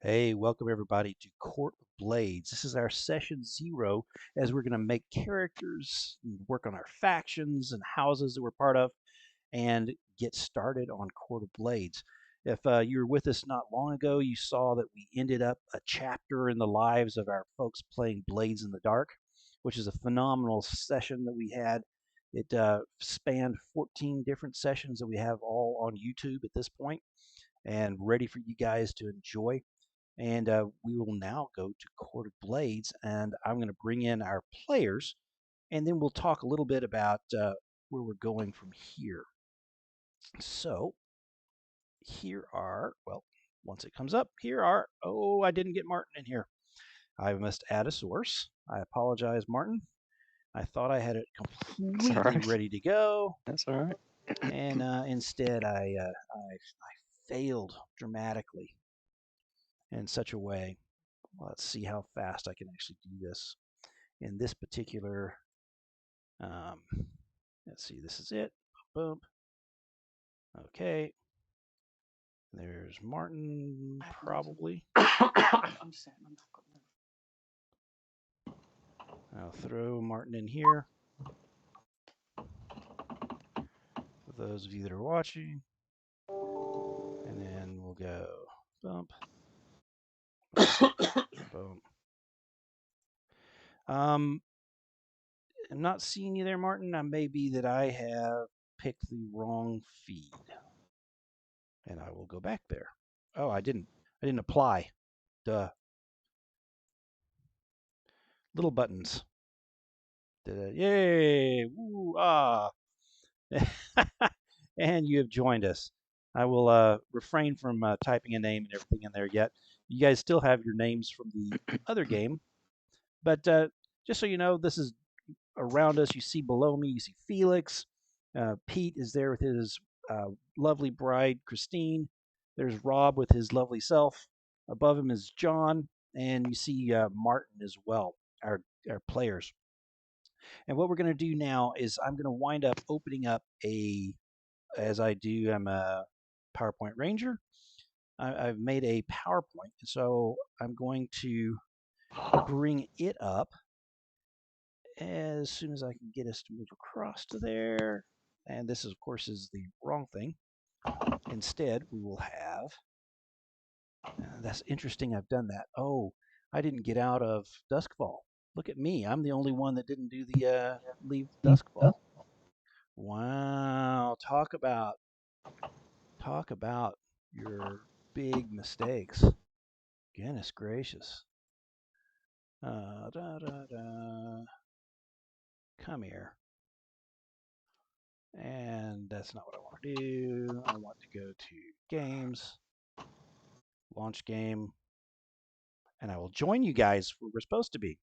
Hey, welcome everybody to Court of Blades. This is our session 0 as we're going to make characters, and work on our factions and houses that we're part of, and get started on Court of Blades. If you were with us not long ago, you saw that we ended up a chapter in the lives of our folks playing Blades in the Dark, which is a phenomenal session that we had. It spanned 14 different sessions that we have all on YouTube at this point and ready for you guys to enjoy. And we will now go to Court of Blades, and I'm going to bring in our players, and then we'll talk a little bit about where we're going from here. So here are, well, once it comes up, here are, oh, I didn't get Martin in here. I must add a source. I apologize, Martin. I thought I had it completely ready to go. That's all right. And instead, I failed dramatically in such a way. Let's see how fast I can actually do this in this particular. Um, let's see, this is it. Boom. Okay. There's Martin, probably. I'm setting them back up now. I'll throw Martin in here. For those of you that are watching. And then we'll go bump. Boom. I'm not seeing you there, Martin. It may be that I have picked the wrong feed. And I will go back there. Oh, I didn't apply. Duh. Little buttons. Yay! Woo! Ah! And you have joined us. I will refrain from typing a name and everything in there yet. You guys still have your names from the other game, but just so you know, this is around us. You see below me, you see Felix. Pete is there with his lovely bride, Christine. There's Rob with his lovely self. Above him is John, and you see Martin as well, our players. And what we're going to do now is I'm going to wind up opening up as I do, I'm a PowerPoint Ranger. I've made a PowerPoint, so I'm going to bring it up as soon as I can get us to move across to there. And this, of course, is the wrong thing. Instead, we will have, that's interesting, I've done that. Oh, I didn't get out of Duskfall. Look at me. I'm the only one that didn't do the leave Duskfall. Wow, talk about your big mistakes. Goodness gracious. Come here. And that's not what I want to do. I want to go to games, launch game, and I will join you guys where we're supposed to be.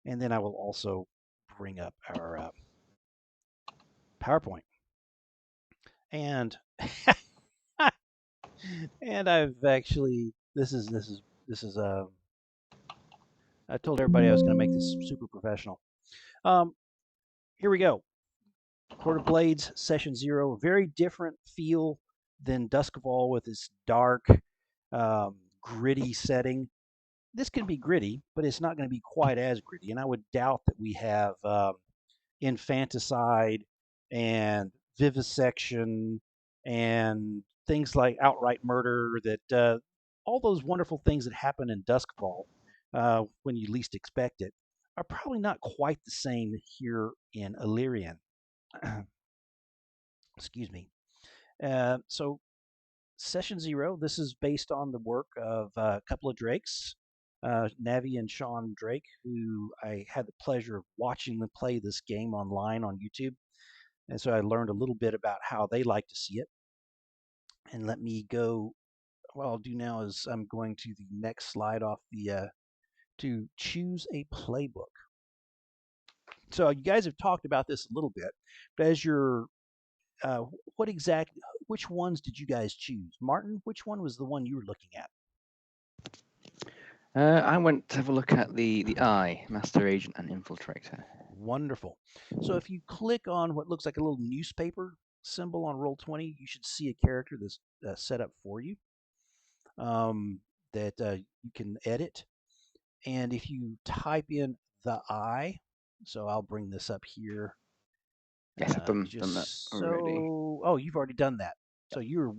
And then I will also bring up our PowerPoint. And and I've actually I told everybody I was going to make this super professional. Here we go. Court of Blades, Session 0. Very different feel than Duskfall with its dark, gritty setting. This can be gritty, but it's not going to be quite as gritty. And I would doubt that we have infanticide and vivisection and things like outright murder, that all those wonderful things that happen in Duskfall when you least expect it are probably not quite the same here in Illyrian. Excuse me. So Session 0, this is based on the work of a couple of Drakes, Navi and Sean Drake, who I had the pleasure of watching them play this game online on YouTube. And so I learned a little bit about how they like to see it. And let me go, what I'll do now is I'm going to the next slide off the, to choose a playbook. So you guys have talked about this a little bit, but as you're which ones did you guys choose? Martin, which one was the one you were looking at? I went to have a look at the I, Master Agent and Infiltrator. Wonderful. So if you click on what looks like a little newspaper symbol on Roll20, you should see a character that's set up for you. that you can edit. And if you type in the I, so I'll bring this up here. Yes, I've done that Just already. so, oh, you've already done that. So you're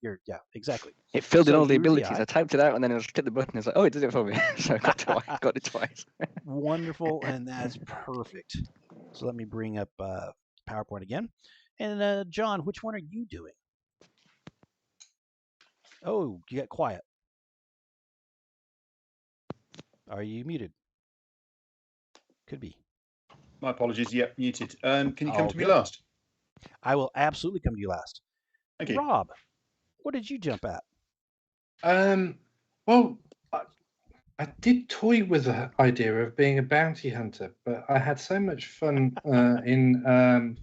yeah, exactly. It filled in So all the you're the abilities. I. I typed it out and then I just hit the button. It's like, oh, it did it for me. So I got it twice. Wonderful, and that's perfect. So let me bring up PowerPoint again. And John, which one are you doing? Oh, you got quiet. Are you muted? Could be. My apologies. Yep, muted. Can you come All to me good. last? I will absolutely come to you last. Thank you. Rob, what did you jump at? Well, I did toy with the idea of being a bounty hunter, but I had so much fun in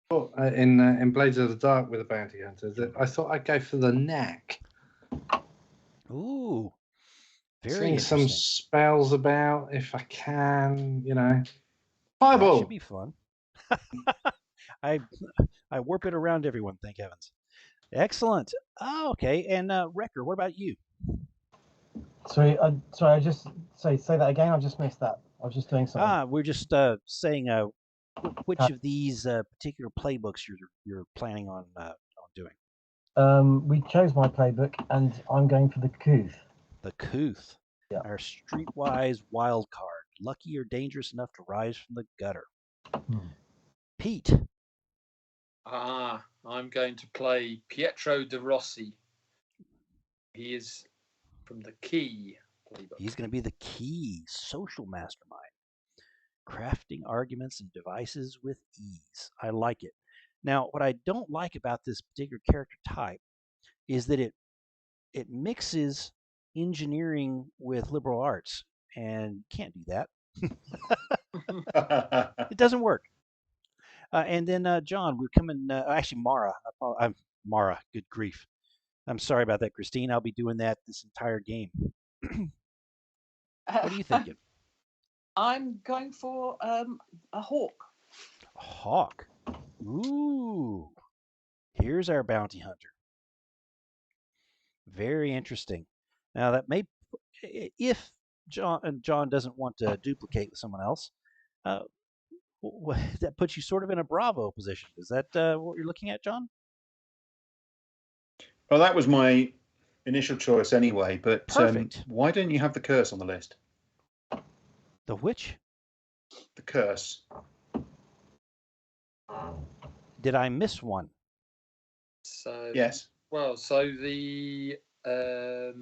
Blades of the Dark with a bounty hunter that I thought I'd go for the knack. Ooh, very Seeing some interesting. spells about if I can, That Fireball. should be fun. I warp it around everyone, thank heavens. Excellent. Oh, okay. And Wrecker, what about you? Sorry, I just say that again. I just missed that. I was just doing something. We're just saying which of these particular playbooks you're planning on doing. We chose my playbook, and I'm going for the Couth. The Couth, Yeah. our streetwise wild card, lucky or dangerous enough to rise from the gutter. Pete. I'm going to play Pietro de Rossi. He is from the Key playbook. He's going to be the key social mastermind, crafting arguments and devices with ease. I like it. Now, what I don't like about this particular character type is that it mixes engineering with liberal arts, and you can't do that. It doesn't work. And then John, we're coming. Actually, Mara. I'm Mara. Good grief. I'm sorry about that, Christine. I'll be doing that this entire game. What are you thinking? I'm going for a hawk. A hawk. Ooh. Here's our bounty hunter. Very interesting. Now that may, if John doesn't want to duplicate with someone else, that puts you sort of in a Bravo position. Is that what you're looking at, John? Well, that was my initial choice anyway, but Perfect. Why don't you have the curse on the list? The which? The curse. Did I miss one? So Yes. Well, so the Or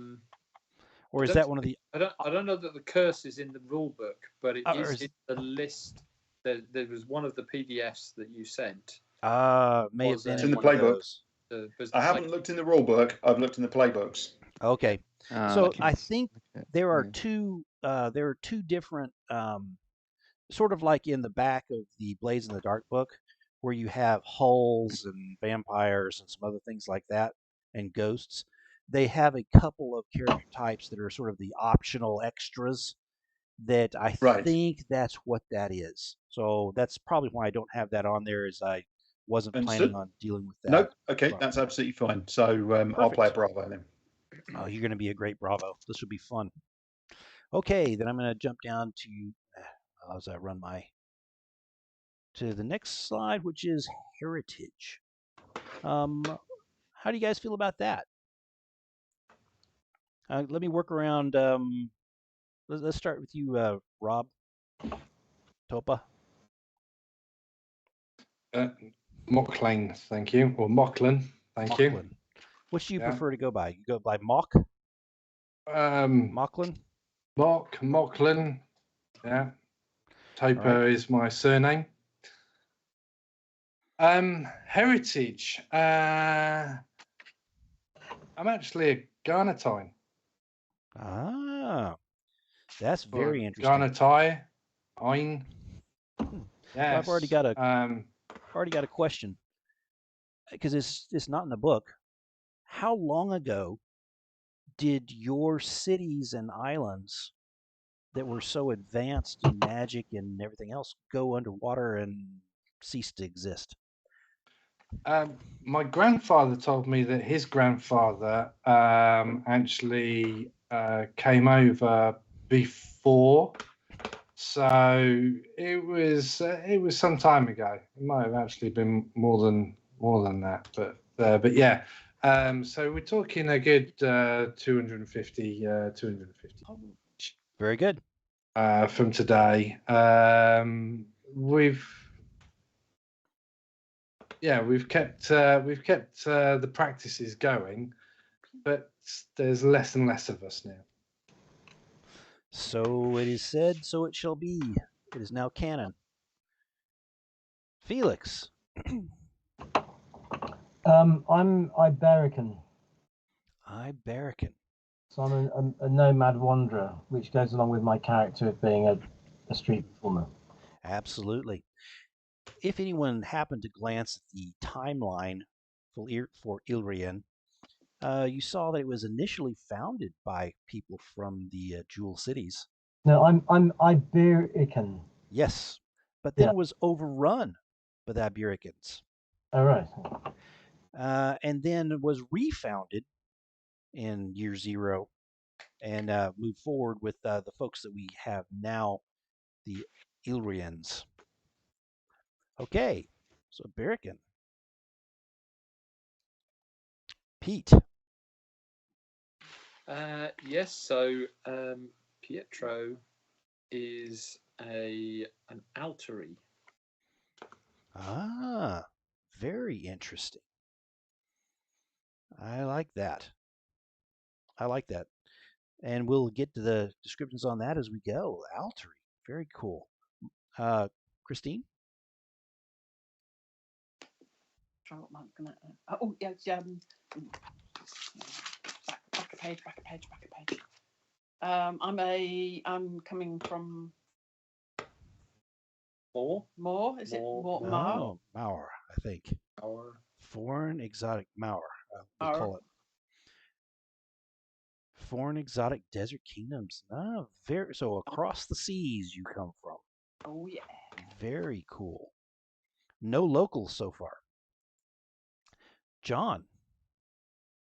is that one of the? I don't know that the curse is in the rule book, but it is is in the list. There was one of the PDFs that you sent. May have been It's in the one of playbook. those. I haven't looked in the rule book. I've looked in the playbooks. Okay. So Okay. I think there are two different sort of like in the back of the Blades in the Dark book, where you have hulls and vampires and some other things like that, and ghosts. They have a couple of character types that are sort of the optional extras that I think that's what that is. So that's probably why I don't have that on there, is I wasn't planning on dealing with that. Nope. Okay, that's absolutely fine. So I'll play a Bravo then. Oh, you're going to be a great Bravo. This will be fun. Okay, then I'm going to jump down to as I run to the next slide, which is heritage. How do you guys feel about that? Let me work around. Let's start with you, Rob. Topa. Mocklane, thank you, or Mocklin, thank you. Which do you prefer to go by? You go by Mock? Mocklin? Mocklin, yeah. Topa is my surname. Heritage. I'm actually a Garnetine. Ah, that's very interesting. Garnetai, Ein. Well, I've already got a question, because it's not in the book. How long ago did your cities and islands that were so advanced in magic and everything else go underwater and cease to exist? My grandfather told me that his grandfather actually came over before, so it was some time ago. It might have actually been more than that, but yeah. So we're talking a good 250. Very good. From today. We've kept the practices going, but there's less and less of us now. So it is said, so it shall be. It is now canon. Felix. I'm Iberican, Iberican. so I'm a nomad wanderer, which goes along with my character of being a street performer. Absolutely. If anyone happened to glance at the timeline for Ilrian, you saw that it was initially founded by people from the Jewel cities. No, I'm Iberican. Yes, but then Yeah. it was overrun by the Ibericans. Oh, right. And then was refounded in year 0 and moved forward with the folks that we have now, the Ilrians. Okay, so Iberican. Pete. Yes, so Pietro is an altary. Ah, very interesting. I like that. And we'll get to the descriptions on that as we go. Altary. Very cool. Christine? Try what I'm gonna. Oh yeah, back a page. I'm coming from Moor. Is it Moor? Oh, Maur, I think. Our Foreign exotic Maur, they Maur. call it. Foreign exotic desert kingdoms. Ah, so across the seas you come from. Oh yeah. Very cool. No locals so far. John.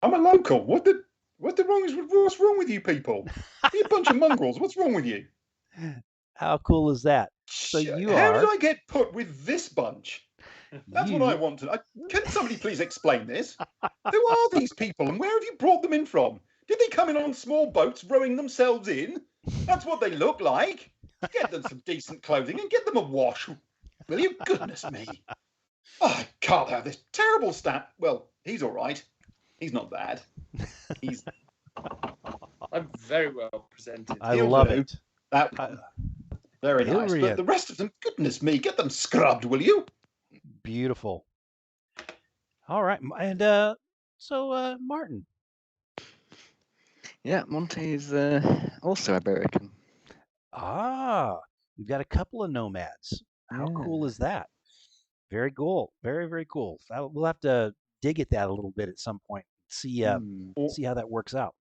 I'm a local. What's wrong with you people? You're a bunch of mongrels. What's wrong with you? How cool is that? So you How are. did I get put with this bunch? That's what I want to. Can somebody please explain this? Who are these people and where have you brought them in from? Did they come in on small boats rowing themselves in? That's what they look like. Get them some decent clothing and get them a wash. Will you? Goodness me. Oh, I can't have this terrible stat. Well, he's all right. He's not bad. I'm very well presented. I He'll love do. it. That one. Very nice. Ilrian. But the rest of them, goodness me, get them scrubbed, will you? Beautiful. All right. And so Martin. Yeah, Monte is also Iberican. Ah, we've got a couple of nomads. How Yeah. cool is that? Very cool. Very, very cool. We'll have to dig at that a little bit at some point. See how that works out.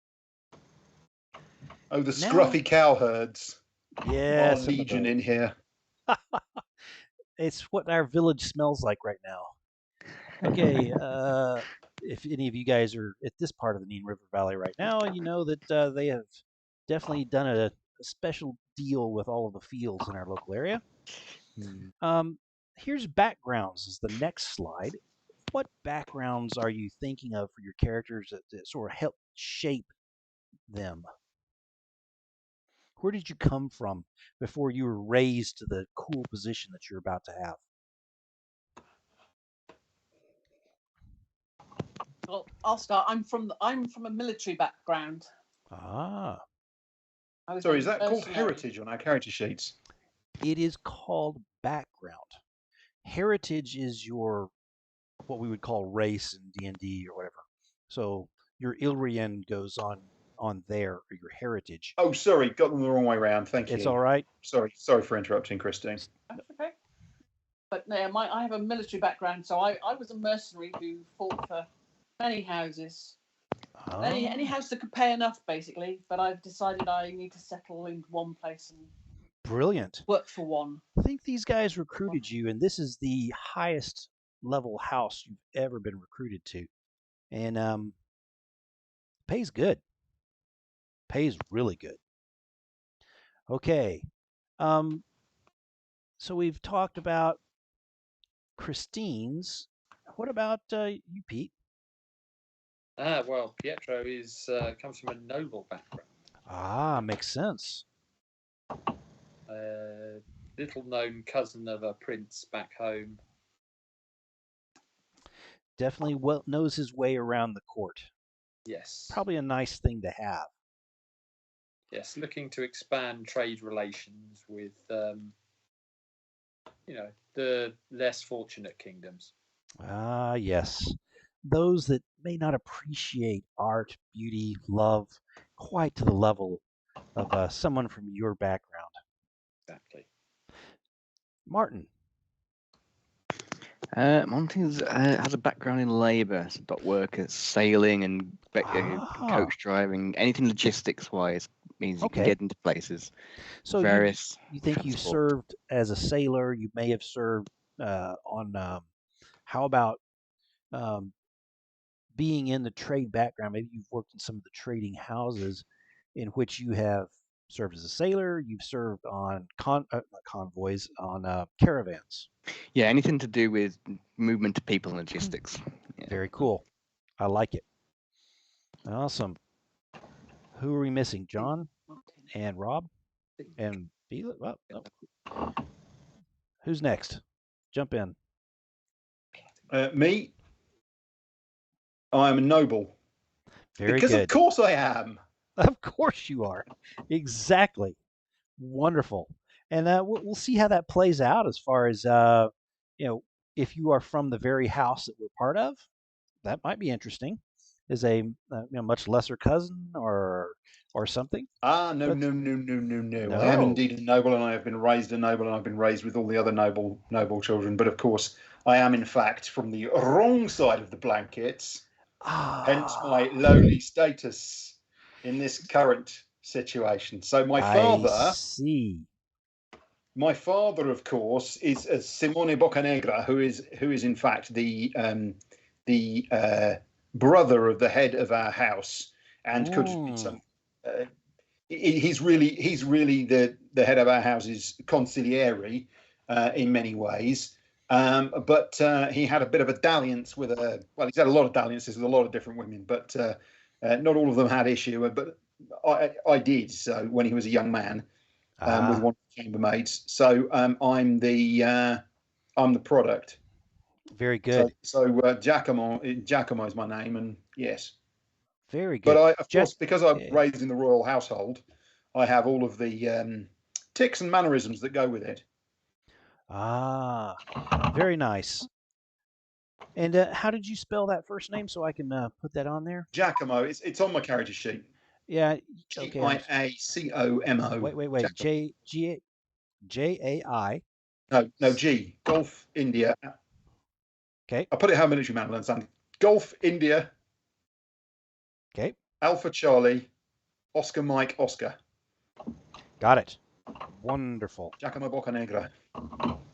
Oh, the scruffy cowherds. Yeah, Our legion in here. It's what our village smells like right now. Okay, if any of you guys are at this part of the Nene River Valley right now, you know that they have definitely done a special deal with all of the fields in our local area. Here's backgrounds is the next slide. What backgrounds are you thinking of for your characters that sort of help shape them? Where did you come from before you were raised to the cool position that you're about to have? Well, I'll start. I'm from a military background. Ah. Sorry, is that called heritage on our character sheets? It is called background. Heritage is your what we would call race in D&D or whatever. So your Ilrian goes on there, or your heritage. Oh, sorry, got them the wrong way around. Thank you. It's all right. Sorry for interrupting, Christine. That's okay. But no, I have a military background, so I was a mercenary who fought for many houses. Oh. Any house that could pay enough, basically. But I've decided I need to settle into one place and Brilliant. work for one. I think these guys recruited you, and this is the highest level house you've ever been recruited to, and pays good. Pays really good. Okay, um, so we've talked about Christine's. What about you, Pete? Well, Pietro comes from a noble background. Makes sense. Little known cousin of a prince back home. Definitely knows his way around the court. Yes. Probably a nice thing to have. Yes, looking to expand trade relations with, the less fortunate kingdoms. Yes. Those that may not appreciate art, beauty, love quite to the level of someone from your background. Exactly. Martin. Monty's has a background in labour, so dock workers, sailing and coach driving, anything logistics-wise means you can get into places. So various you think you served as a sailor? You may have served on. How about being in the trade background? Maybe you've worked in some of the trading houses in which you have served as a sailor. You've served on not convoys, on caravans. Yeah, anything to do with movement of people and logistics. Yeah. Very cool. I like it. Awesome. Who are we missing? John and Rob and Felix. Who's next? Jump in. Me. I am a noble. Very because good. Of course I am. Of course you are. Exactly. Wonderful. And we'll see how that plays out as far as if you are from the very house that we're part of. That might be interesting. Is a much lesser cousin or something? No. I am indeed a noble, and I have been raised a noble, and I've been raised with all the other noble children. But of course, I am in fact from the wrong side of the blankets. Hence my lowly status in this current situation. So my father, of course, is Simone Boccanegra, who is in fact the brother of the head of our house, and could be some. He's really the head of our house's consigliere in many ways. But he had a bit of a dalliance with he's had a lot of dalliances with a lot of different women, but not all of them had issue. But I did so when he was a young man with one of the chambermaids. So I'm the product. Very good. So Giacomo is my name, and yes. Very good. But of course, because I'm raised in the royal household, I have all of the tics and mannerisms that go with it. Very nice. And how did you spell that first name so I can put that on there? Giacomo. It's on my character sheet. Yeah. Okay. Giacomo. Wait. Jai. No. G. Golf India. Okay. I put it how military man will understand. Golf India. Okay. Alpha Charlie. Oscar Mike Oscar. Got it. Wonderful. Giacomo Boccanegra.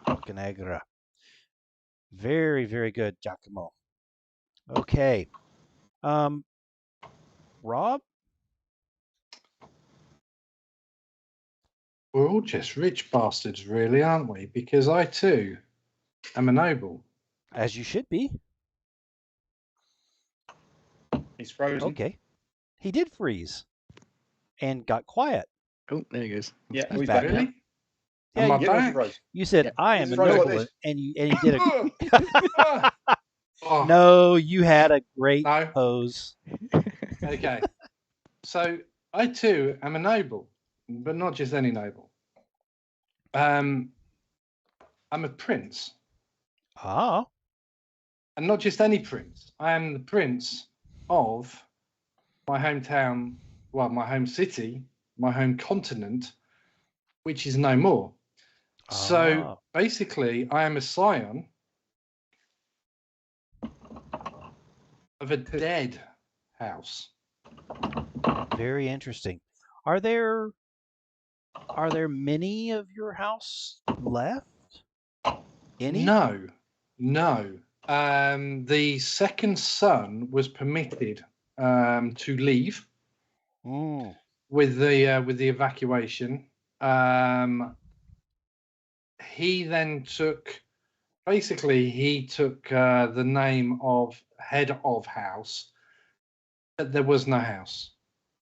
Boccanegra. Very, very good, Giacomo. Okay. Rob? We're all just rich bastards, really, aren't we? Because I, too, am a noble. As you should be. He's frozen. Okay. He did freeze. And got quiet. Oh, there he goes. Yeah, he's back now. now. Yeah, you said, I am a noble, like and he did a... No, you had a great pose. Okay. So, I too am a noble, but not just any noble. I'm a prince. And not just any prince. I am the prince of my hometown, my home city, my home continent, which is no more. So basically, I am a scion of a dead house. Very interesting. Are there many of your house left? Any? No. The second son was permitted to leave with the evacuation. He then took the name of head of house, but there was no house.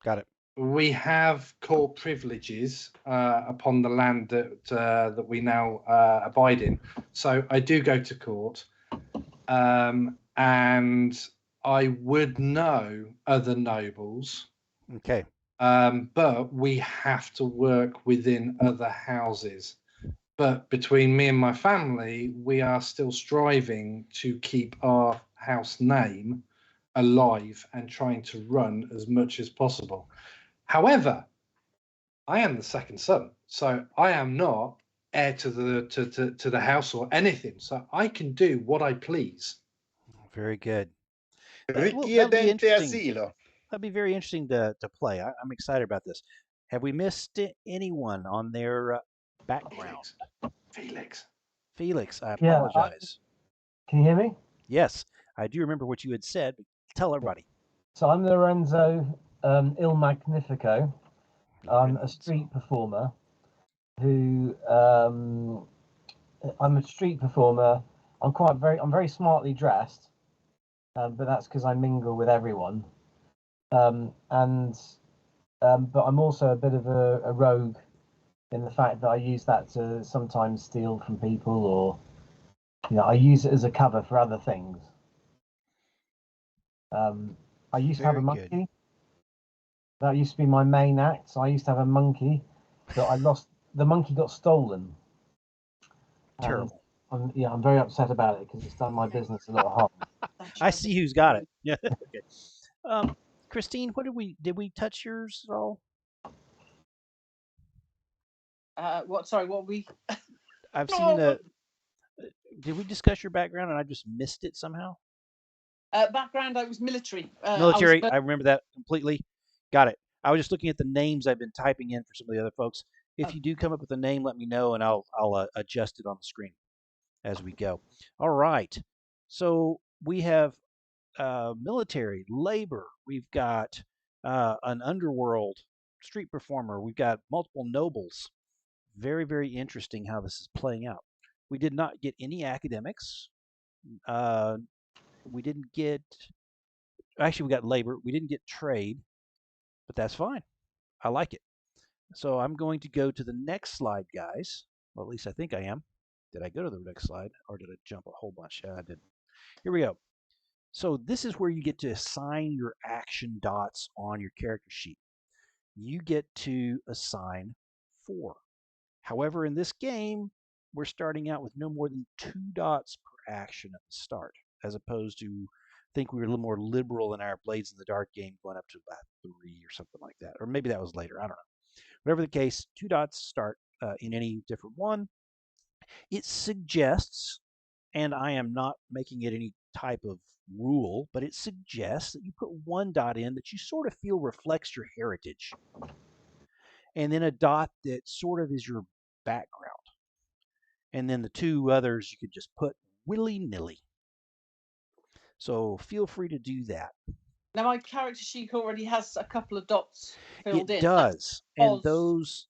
Got it. We have court privileges upon the land that we now abide in. So I do go to court, and I would know other nobles. Okay. But we have to work within other houses. But between me and my family, we are still striving to keep our house name alive and trying to run as much as possible. However, I am the second son, so I am not heir to the house or anything. So I can do what I please. Very good. That'd be interesting. That'd be very interesting to play. I'm excited about this. Have we missed anyone on their background? Felix, I apologize. Can you hear me? Yes, I do remember what you had said. But tell everybody. So I'm Lorenzo Il Magnifico. I'm a street performer who I'm a street performer. I'm very smartly dressed, but that's because I mingle with everyone. But I'm also a bit of a rogue in the fact that I use that to sometimes steal from people, or I use it as a cover for other things. I used to have a monkey. Good. That used to be my main act. So I used to have a monkey that I lost. The monkey got stolen. Terrible. I'm very upset about it because it's done my business a lot of harm. I see who's got it. Yeah. Okay. Christine, did we touch yours at all? What? Sorry, what we? I've seen a. Did we discuss your background and I just missed it somehow? Background, I was military. Military, I remember that completely. Got it. I was just looking at the names I've been typing in for some of the other folks. If you do come up with a name, let me know and I'll adjust it on the screen as we go. All right. So we have military, labor. We've got an underworld street performer. We've got multiple nobles. Very, very interesting how this is playing out. We did not get any academics. We didn't get, actually, we got labor. We didn't get trade, but that's fine. I like it. So I'm going to go to the next slide, guys. Well, at least I think I am. Did I go to the next slide or did I jump a whole bunch? I didn't. Here we go. So this is where you get to assign your action dots on your character sheet. You get to assign 4. However, in this game, we're starting out with no more than 2 dots per action at the start, as opposed to, I think we were a little more liberal in our Blades in the Dark game, going up to about 3 or something like that. Or maybe that was later. I don't know. Whatever the case, 2 dots start in any different one. It suggests, and I am not making it any type of rule, but it suggests that you put 1 dot in that you sort of feel reflects your heritage. And then a dot that sort of is your background. And then the 2 others you could just put willy-nilly. So feel free to do that. Now my character sheet already has a couple of dots filled in. It does. And those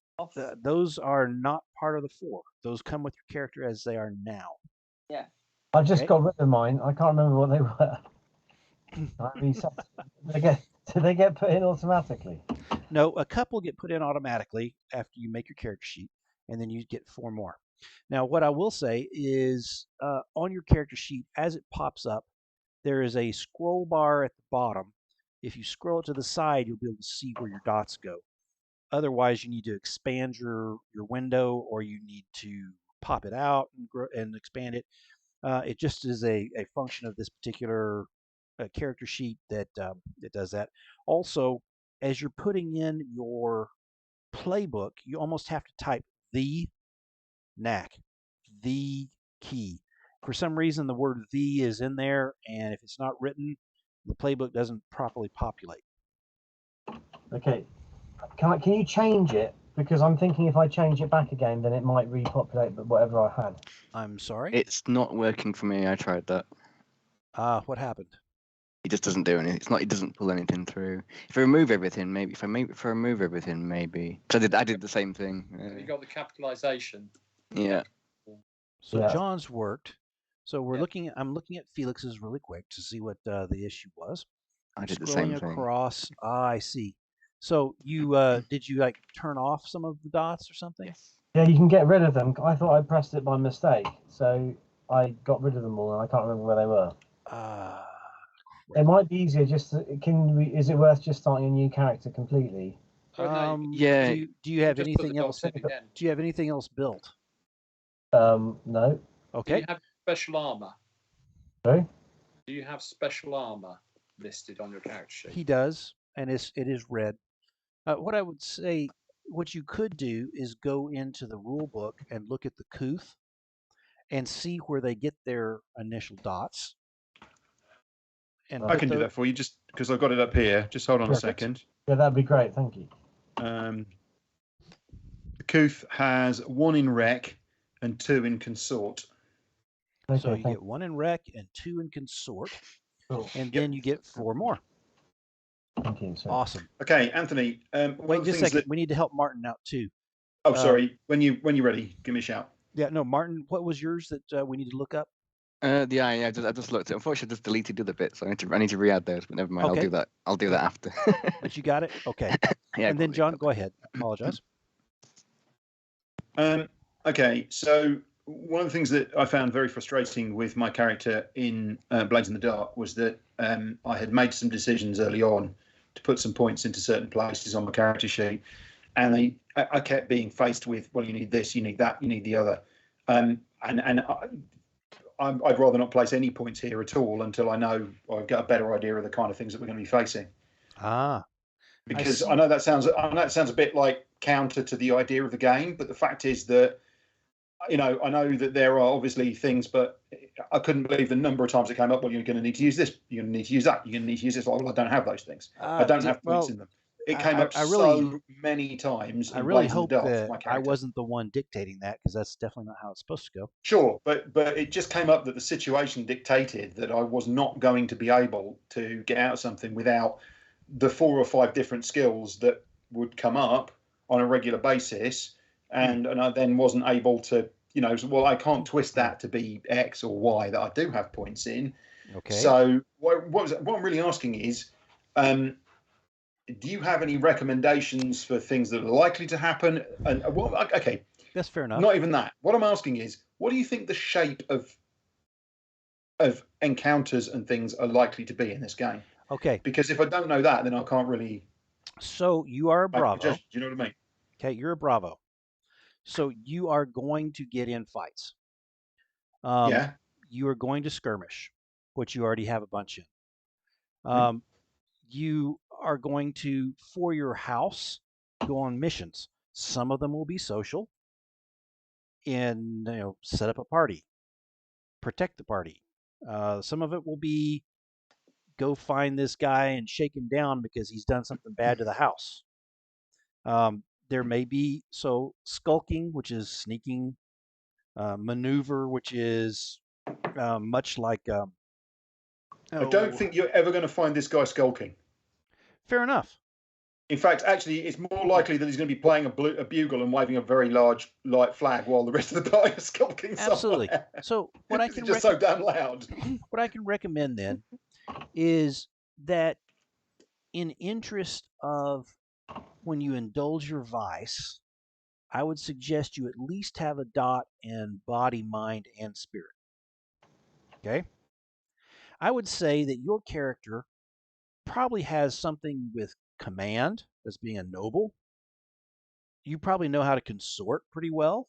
are not part of the 4. Those come with your character as they are now. Yeah. I just got rid of mine. I can't remember what they were. Do they get put in automatically? No, a couple get put in automatically after you make your character sheet, and then you get 4 more. Now, what I will say is on your character sheet, as it pops up, there is a scroll bar at the bottom. If you scroll it to the side, you'll be able to see where your dots go. Otherwise, you need to expand your window, or you need to pop it out and expand it. It just is a function of this particular character sheet that it does that. Also, as you're putting in your playbook, you almost have to type the knack, the key. For some reason, the word the is in there, and if it's not written, the playbook doesn't properly populate. Okay. Can you change it? Because I'm thinking if I change it back again, then it might repopulate whatever I had. I'm sorry? It's not working for me. I tried that. What happened? He just doesn't do anything. It's not. He doesn't pull anything through. If I remove everything, maybe. If I remove everything, maybe. Because I did the same thing. Have you got the capitalization? Yeah. So Yeah. John's worked. So we're Yeah. looking. I'm looking at Felix's really quick to see what the issue was. I did the Scrolling same thing. across. I see. So you did you like turn off some of the dots or something? Yes. Yeah, you can get rid of them. I thought I pressed it by mistake, so I got rid of them all, and I can't remember where they were. It might be easier just to, is it worth just starting a new character completely? Yeah. Do you have Just put anything the else? dots in again. Do you have anything else built? No. Do Okay. you have special armor? Sorry? Do you have special armor listed on your character sheet? He does, and it is red. What I would say, what you could do is go into the rule book and look at the Kuth and see where they get their initial dots. And I can do that for you, just because I've got it up here. Just hold on a second. Yeah, that'd be great. Thank you. The Kuth has 1 in Rec and 2 in Consort. Okay, so you get 1 in Rec and 2 in Consort, Cool. and then you get 4 more. Thank you. Sir. Awesome. Okay, Anthony. Wait just a second. We need to help Martin out too. Oh, sorry. When you're ready, give me a shout. Yeah, no, Martin. What was yours that we need to look up? I just looked. Unfortunately, I just deleted the other bits. So I need to re-add those. But never mind. Okay. I'll do that after. But you got it. Okay. Yeah. And then John, go ahead. Apologize. Okay, so one of the things that I found very frustrating with my character in Blades in the Dark was that I had made some decisions early on to put some points into certain places on my character sheet, and I kept being faced with, well, you need this, you need that, you need the other, and I'd rather not place any points here at all until I know, or I've got a better idea of the kind of things that we're going to be facing. Because I know that sounds a bit like counter to the idea of the game, but the fact is that, I know that there are obviously things, but I couldn't believe the number of times it came up. Well, you're going to need to use this. You're going to need to use that. You're going to need to use this. Well, I don't have those things. I don't have points in them. It came up so many times. I really hope that I wasn't the one dictating that, because that's definitely not how it's supposed to go. Sure, but it just came up that the situation dictated that I was not going to be able to get out of something without the 4 or 5 different skills that would come up on a regular basis, and I then wasn't able to, well, I can't twist that to be X or Y that I do have points in. Okay. So what I'm really asking is, do you have any recommendations for things that are likely to happen? And okay, that's fair enough. Not even that. What I'm asking is, what do you think the shape of encounters and things are likely to be in this game? Okay. Because if I don't know that, then I can't really. So you are a Bravo. Do you know what I mean? Okay, you're a Bravo. So you are going to get in fights. Yeah. You are going to skirmish, which you already have a bunch in. You are going to, for your house, go on missions. Some of them will be social, and set up a party, protect the party. Some of it will be go find this guy and shake him down because he's done something bad to the house. There may be skulking, which is sneaking, maneuver, which is much like. I don't think you're ever going to find this guy skulking. Fair enough. In fact, actually, it's more likely that he's going to be playing a bugle and waving a very large light flag while the rest of the party is skulking Absolutely. somewhere. So what I can just so damn loud. What I can recommend then is that, in interest of when you indulge your vice, I would suggest you at least have a dot in body, mind, and spirit. Okay? I would say that your character probably has something with command as being a noble. You probably know how to consort pretty well.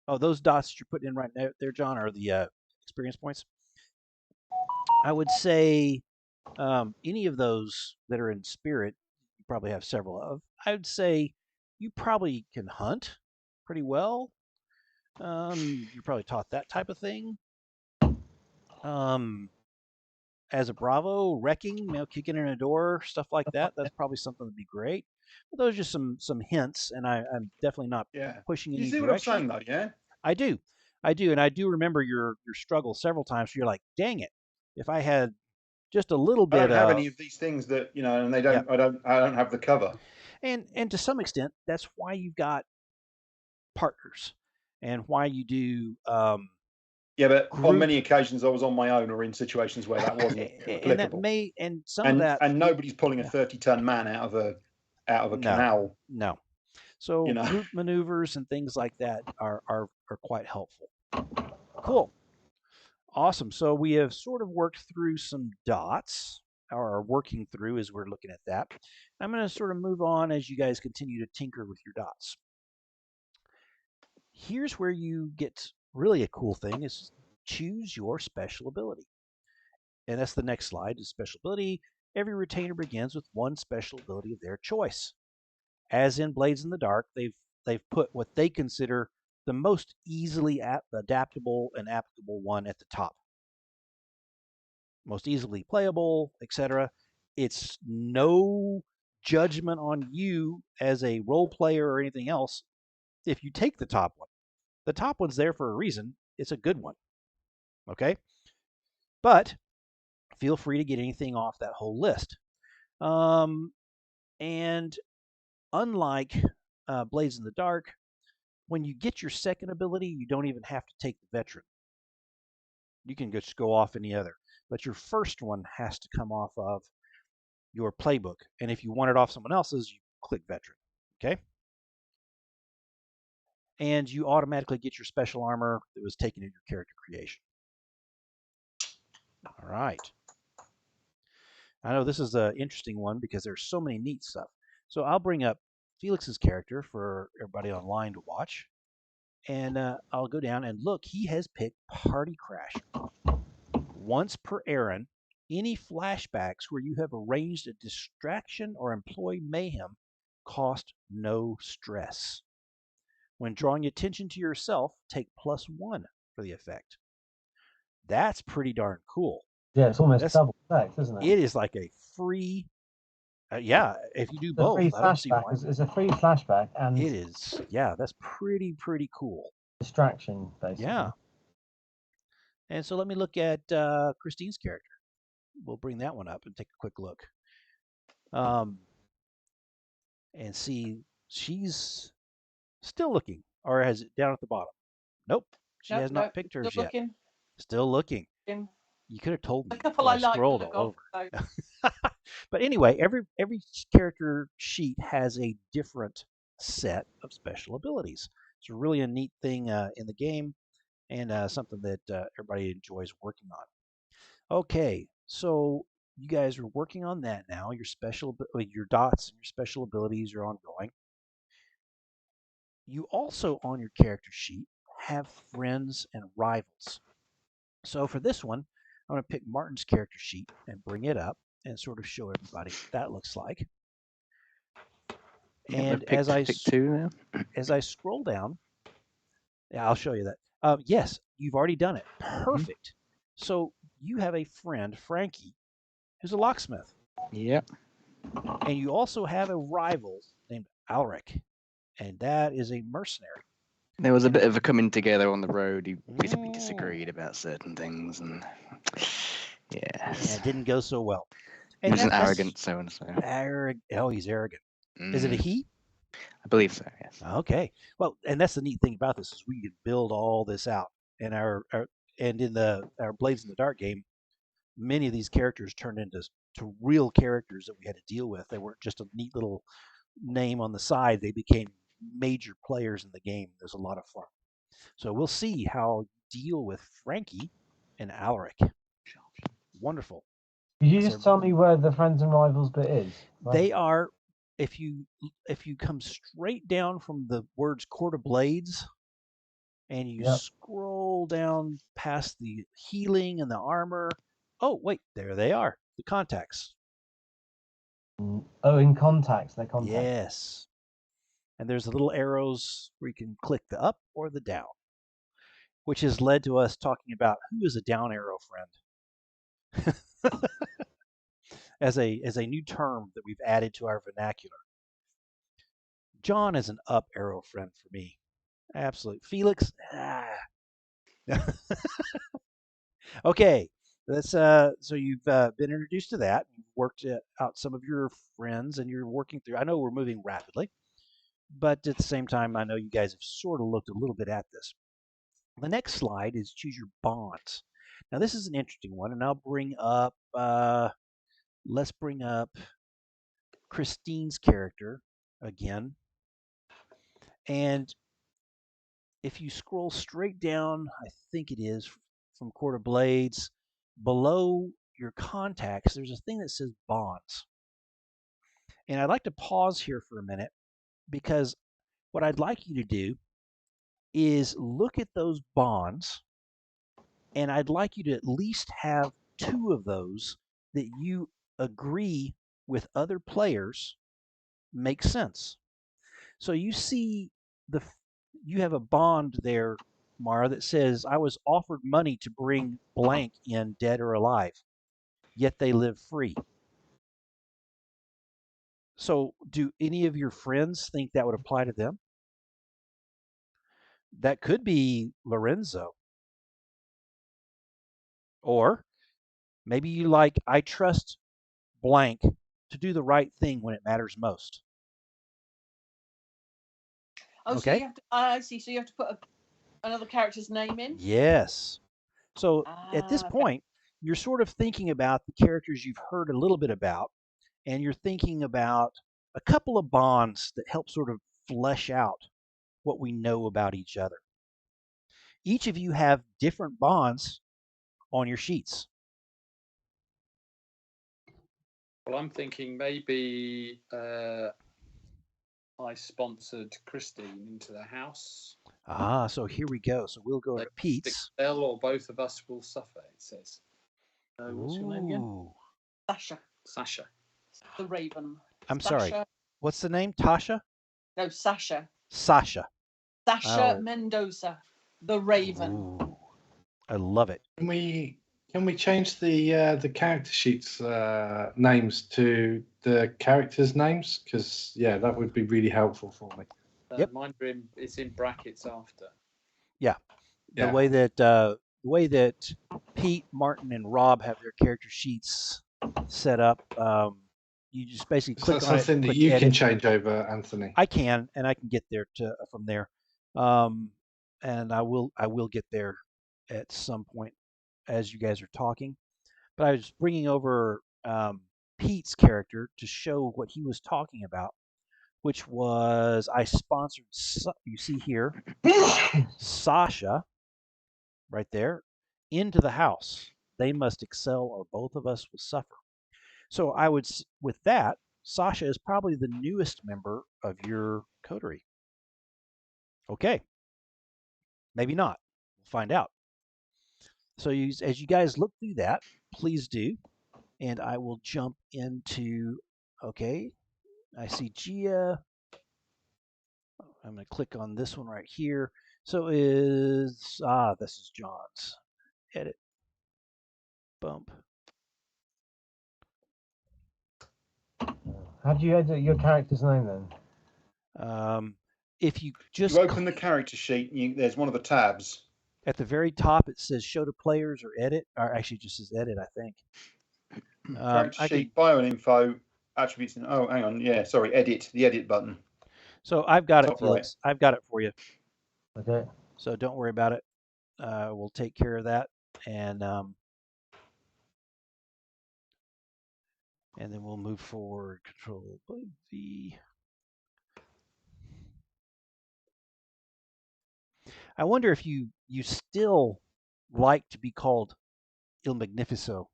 Oh, those dots that you're putting in right there, John, are the experience points. I would say any of those that are in spirit, you probably have several of. I would say you probably can hunt pretty well. You're probably taught that type of thing. As a Bravo, wrecking, kicking in a door, stuff like that. That's probably something that'd be great. But those are just some hints, and I'm definitely not pushing any You see what direction. I'm saying, though, yeah? I do, and I do remember your struggle several times. Where you're like, dang it, if I had just a little bit I don't have of any of these things that, and they don't. Yep. I don't have the cover. And to some extent, that's why you've got partners, and why you do. Yeah, but on many occasions I was on my own or in situations where that wasn't applicable. And some of that, and nobody's pulling a 30-ton man out of a canal. No. So group maneuvers and things like that are quite helpful. Cool. Awesome. So we have sort of worked through some dots, or are working through as we're looking at that. I'm going to sort of move on as you guys continue to tinker with your dots. Here's where you get really a cool thing is choose your special ability. And that's the next slide is special ability. Every retainer begins with one special ability of their choice. As in Blades in the Dark, they've put what they consider the most easily adaptable and applicable one at the top. Most easily playable, etc. It's no judgment on you as a role player or anything else if you take the top one. The top one's there for a reason. It's a good one. Okay? But feel free to get anything off that whole list. And unlike Blades in the Dark, when you get your second ability, you don't even have to take the veteran. You can just go off any other. But your first one has to come off of your playbook. And if you want it off someone else's, you click veteran. Okay? And you automatically get your special armor that was taken in your character creation. All right. I know this is an interesting one because there's so many neat stuff. So I'll bring up Felix's character for everybody online to watch. And I'll go down and look, he has picked Party Crasher. Once per errand, any flashbacks where you have arranged a distraction or employ mayhem cost no stress. When drawing attention to yourself, take +1 for the effect. That's pretty darn cool. Yeah, it's almost double effect, isn't it? It is like a free. Yeah, if you do both, I don't see why. It's a free flashback, and it is. Yeah, that's pretty cool. Distraction, basically. Yeah. And so let me look at Christine's character. We'll bring that one up and take a quick look. And see, she's still looking, or has it down at the bottom? Nope, she has not picked hers yet. Still looking. You could have told me. A couple I like scrolled all over. So. But anyway, every character sheet has a different set of special abilities. It's really a neat thing in the game, and something that everybody enjoys working on. Okay, so you guys are working on that now. Your dots and your special abilities are ongoing. You also, on your character sheet, have friends and rivals. So for this one, I'm going to pick Martin's character sheet and bring it up and sort of show everybody what that looks like. And as I scroll down, yeah, I'll show you that. Yes, you've already done it. Perfect. So you have a friend, Frankie, who's a locksmith. Yep. And you also have a rival named Alric, and that is a mercenary. There was a bit of a coming together on the road. We disagreed about certain things, and yeah, it didn't go so well. And he was an arrogant so-and-so. Oh, he's arrogant. Is it a he? I believe so, yes. Okay. Well, and that's the neat thing about this is we can build all this out. And in our Blades in the Dark game, many of these characters turned into real characters that we had to deal with. They weren't just a neat little name on the side. They became major players in the game. There's a lot of fun. So we'll see how you deal with Frankie and Alric. Wonderful. Could you just tell me where the friends and rivals bit is? They are, if you come straight down from the words Court of Blades, and you scroll down past the healing and the armor. Oh, wait, there they are, the contacts. Oh, in contacts, they're contacts. Yes. And there's the little arrows where you can click the up or the down, which has led to us talking about who is a down arrow friend. as a new term that we've added to our vernacular. John is an up arrow friend for me. Absolutely. Felix, Okay, That's so you've been introduced to that. You've worked out some of your friends, and you're working through. I know we're moving rapidly, but at the same time, I know you guys have sort of looked a little bit at this. The next slide is choose your bonds. Now this is an interesting one, and I'll bring up. Let's bring up Christine's character again, and if you scroll straight down, I think it is from Court of Blades, below your contacts, there's a thing that says bonds. And I'd like to pause here for a minute because what I'd like you to do is look at those bonds, and I'd like you to at least have 2 of those that you agree with other players make sense. So you see you have a bond there, Mara, that says I was offered money to bring blank in dead or alive, yet they live free. So do any of your friends think that would apply to them? That could be Lorenzo. Or maybe you like, I trust blank to do the right thing when it matters most. Oh, okay. So you have to, I see. So you have to put another character's name in? Yes. So at this Okay. point, you're sort of thinking about the characters you've heard a little bit about, and you're thinking about a couple of bonds that help sort of flesh out what we know about each other. Each of you have different bonds on your sheets. Well, I'm thinking maybe I sponsored Christine into the house. So here we go. So we'll go to Pete's. They'll or both of us will suffer, it says. What's your name again? Sasha. Sasha. The Raven. I'm Sasha. sorry. What's the name? Tasha? No, Sasha. Sasha. Sasha Mendoza. The Raven. Ooh. I love it. Can we change the character sheets names to the characters' names? Because that would be really helpful for me. Yep. Mine is in brackets after. Yeah. The way that Pete, Martin, and Rob have their character sheets set up, you just basically click on it. Something that you can change over, Anthony. I can, and I can get there from there, and I will get there at some point as you guys are talking. But I was bringing over Pete's character to show what he was talking about, which was I sponsored. You see here, Sasha, right there, into the house. They must excel, or both of us will suffer. So I would, with that, Sasha is probably the newest member of your coterie. Okay. Maybe not. We'll find out. So as you guys look through that, please do. And I will jump into, okay, I see Gia. I'm going to click on this one right here. So this is John's. Edit. Bump. How do you edit your character's name then? If you just you open the character sheet, there's one of the tabs. At the very top, it says show to players or edit, or actually just says edit, I think. Character sheet, bio and info, attributes. Oh, hang on. Yeah, sorry, edit, the edit button. So I've got Top it, Felix. Right. I've got it for you. Okay. So don't worry about it. We'll take care of that. And then we'll move forward. Control V. I wonder if you still like to be called Il Magnifico.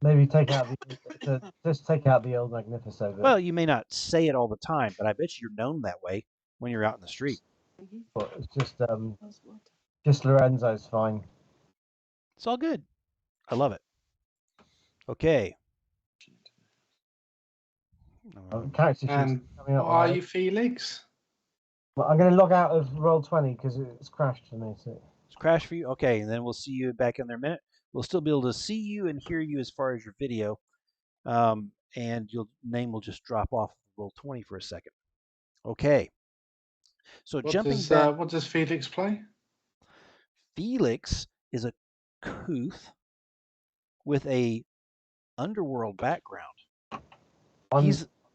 Maybe take out just take out the Il Magnifico. Well, you may not say it all the time, but I bet you're known that way when you're out in the street. But it's just Lorenzo's fine. It's all good. I love it. Okay. And are you Felix? Well, I'm going to log out of Roll20 because it's crashed for me. So. It's crashed for you? Okay, and then we'll see you back in there in a minute. We'll still be able to see you and hear you as far as your video. And your name will just drop off Roll20 for a second. Okay. So jumping back. What does Felix play? Felix is a couth with a underworld background.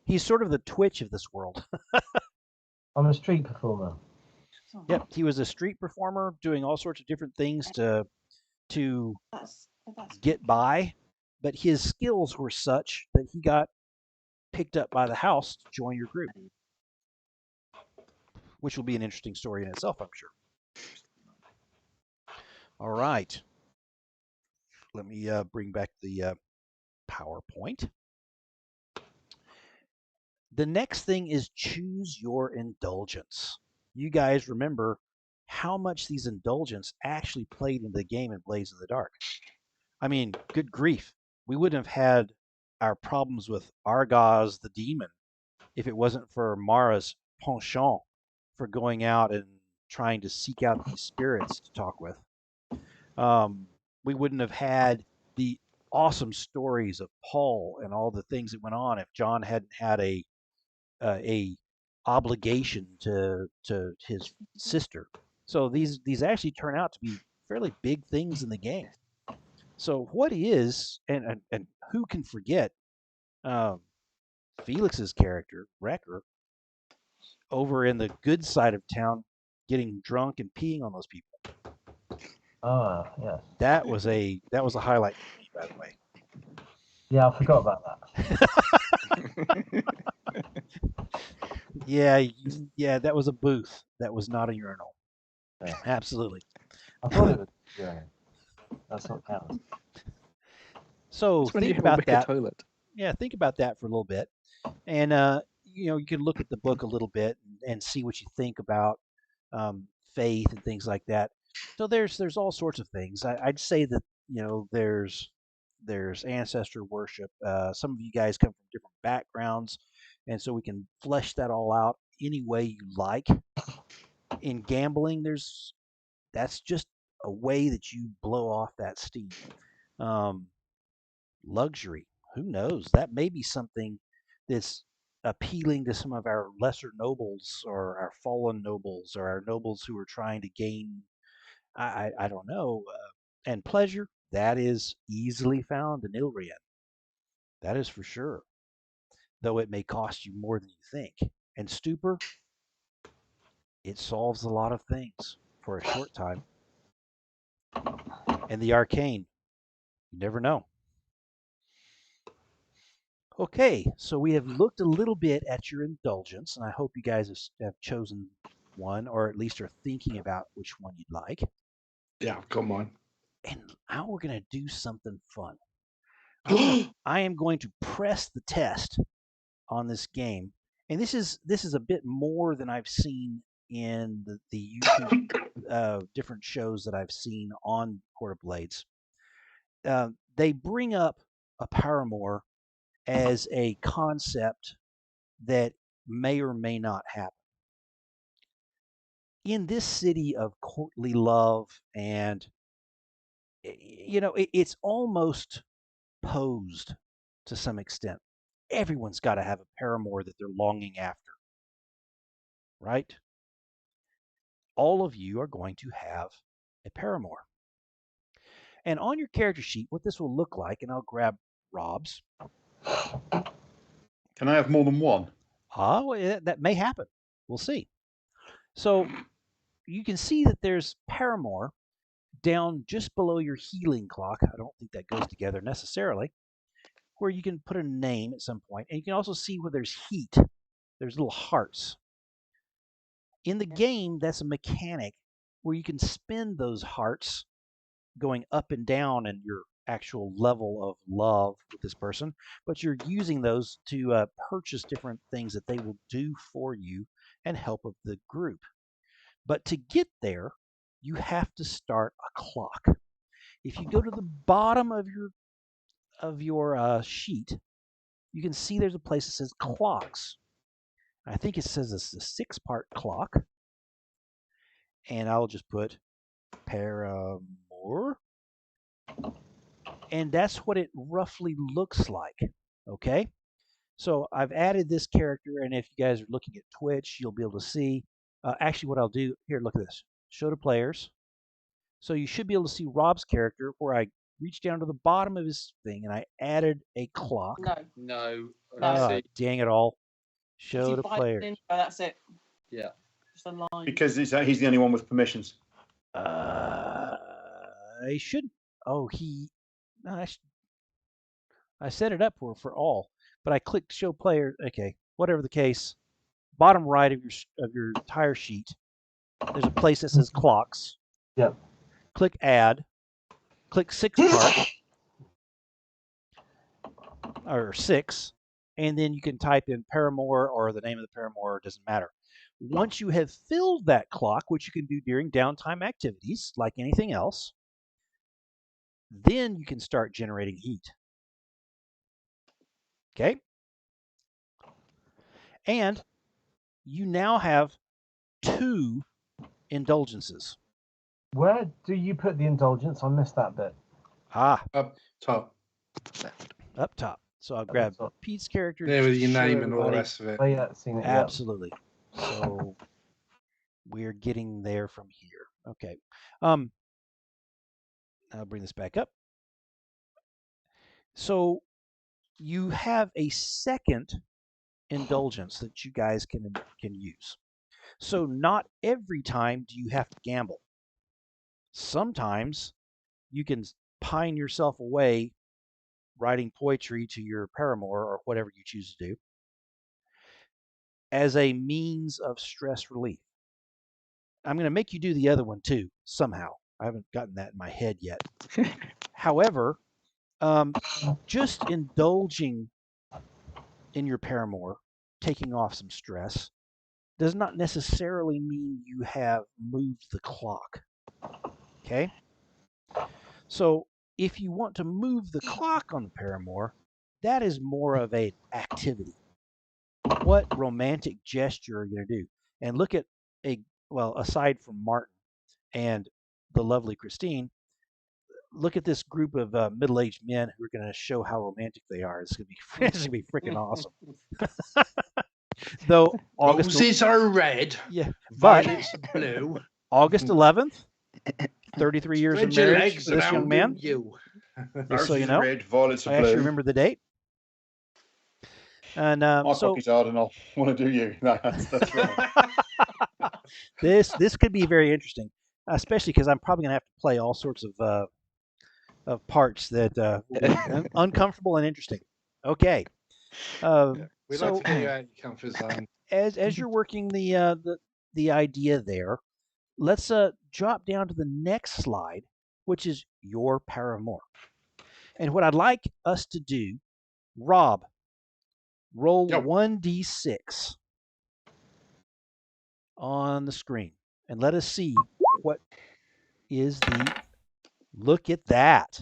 He's sort of the Twitch of this world. I'm a street performer. Yep, he was a street performer doing all sorts of different things to get by, but his skills were such that he got picked up by the house to join your group, which will be an interesting story in itself, I'm sure. All right. Let me bring back the PowerPoint. The next thing is choose your indulgence. You guys remember how much these indulgence actually played into the game in Blades in the Dark. I mean, good grief. We wouldn't have had our problems with Argaz the demon if it wasn't for Mara's penchant for going out and trying to seek out these spirits to talk with. We wouldn't have had the awesome stories of Paul and all the things that went on if John hadn't had a obligation to his sister. So these actually turn out to be fairly big things in the game. So what is and who can forget Felix's character Wrecker over in the good side of town, getting drunk and peeing on those people. Yes. That was a highlight for me, by the way. Yeah, I forgot about that. yeah, that was a booth. That was not a urinal. Yeah. Absolutely. I thought it was a urinal. That's what counts. So think about that. Toilet. Yeah, think about that for a little bit, and you can look at the book a little bit and see what you think about faith and things like that. So there's all sorts of things. I'd say that there's ancestor worship. Some of you guys come from different backgrounds, and so we can flesh that all out any way you like. In gambling, that's just a way that you blow off that steam. Luxury, who knows? That may be something that's appealing to some of our lesser nobles or our fallen nobles or our nobles who are trying to gain, I don't know. And pleasure, that is easily found in Ilrian. That is for sure. Though it may cost you more than you think. And stupor, it solves a lot of things for a short time. And the arcane, you never know. Okay, so we have looked a little bit at your indulgence, and I hope you guys have chosen one, or at least are thinking about which one you'd like. Yeah, I've got mine. And now we're going to do something fun. I am going to press the test on this game, and this is a bit more than I've seen in the YouTube different shows that I've seen on Court of Blades. They bring up a paramour as a concept that may or may not happen. In this city of courtly love, and it's almost posed to some extent. Everyone's got to have a paramour that they're longing after, right? All of you are going to have a paramour. And on your character sheet, what this will look like, and I'll grab Rob's. Can I have more than one? That may happen. We'll see. So you can see that there's paramour down just below your healing clock. I don't think that goes together necessarily. Where you can put a name at some point. And you can also see where there's heat. There's little hearts. In the game, that's a mechanic where you can spend those hearts going up and down in your actual level of love with this person, but you're using those to purchase different things that they will do for you and help of the group. But to get there, you have to start a clock. If you go to the bottom of your sheet, you can see there's a place that says clocks. I think it says it's a 6-part clock. And I'll just put paramour. And that's what it roughly looks like. Okay? So I've added this character, and if you guys are looking at Twitch, you'll be able to see. Actually, what I'll do, here, look at this. Show to players. So you should be able to see Rob's character where I reached down to the bottom of his thing and I added a clock. No. Dang it all. Show to If you buy players. an info, that's it. Yeah. Just a line. Because he's the only one with permissions. I should. Oh, no, I set it up for all, but I clicked show player. Okay, whatever the case. Bottom right of your entire sheet, there's a place that says clocks. Yep. Click add. Click 6 part or 6, and then you can type in paramour or the name of the paramour. It doesn't matter. Once you have filled that clock, which you can do during downtime activities like anything else, then you can start generating heat. Okay? And you now have 2 indulgences. Where do you put the indulgence? I missed that bit. Up top. Up top. So I'll grab Pete's character. There with your show name and all the everybody. rest of it. Oh, yeah, seen it. Absolutely. So we're getting there from here. Okay. I'll bring this back up. So you have a second indulgence that you guys can use. So not every time do you have to gamble. Sometimes you can pine yourself away writing poetry to your paramour or whatever you choose to do as a means of stress relief. I'm going to make you do the other one too, somehow. I haven't gotten that in my head yet. However, just indulging in your paramour, taking off some stress, does not necessarily mean you have moved the clock. Okay? So if you want to move the clock on the paramour, that is more of an activity. What romantic gesture are you going to do? And look at aside from Martin and the lovely Christine, look at this group of middle-aged men who are going to show how romantic they are. It's going to be freaking awesome. Though Roses are red. Yeah, violets are blue. August 11th, 33 years of marriage for this young man. Just so you know, red, violets are I blue. actually remember the date. And my pocket's hard, and I'll want to do you. No, that's right. This could be very interesting, especially because I'm probably going to have to play all sorts of parts that will be uncomfortable and interesting. Okay. We'd like to get you out of your comfort zone. As you're working the idea there, let's drop down to the next slide, which is your paramour. And what I'd like us to do, Rob, roll 1d6 on the screen, and let us see what is the. Look at that.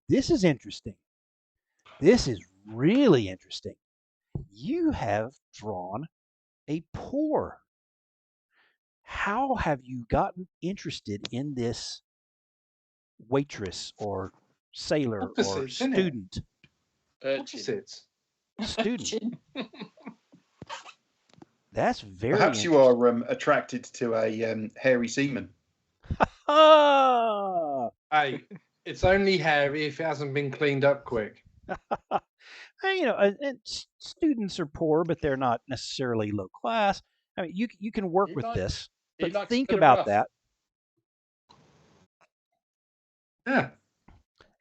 This is interesting. This is really interesting. You have drawn a poor. How have you gotten interested in this waitress or sailor or student? Opposites. Student. That's very. Perhaps you are attracted to a hairy seaman. Hey, it's only hairy if it hasn't been cleaned up quick. Students are poor, but they're not necessarily low class. I mean, you can work with this, but think about that. Yeah.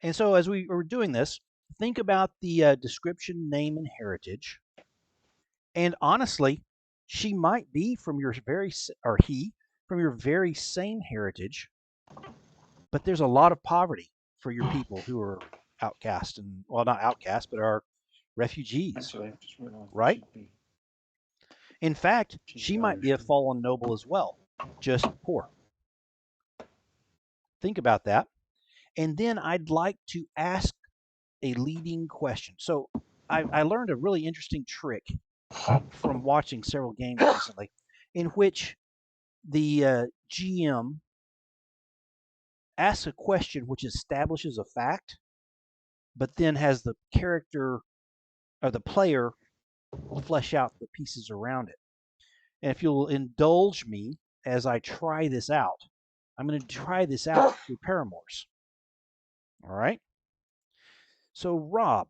And so as we were doing this, think about the description, name, and heritage. And honestly, she might be from your he from your very same heritage, but there's a lot of poverty for your people who are outcast and, well, not outcast, but are refugees. Actually, I just realized right? In fact, she might be a fallen noble as well, just poor. Think about that. And then I'd like to ask a leading question. So I learned a really interesting trick from watching several games recently, in which the GM asks a question which establishes a fact, but then has the character or the player flesh out the pieces around it. And if you'll indulge me as I try this out, I'm going to try this out with your paramours. All right? So, Rob,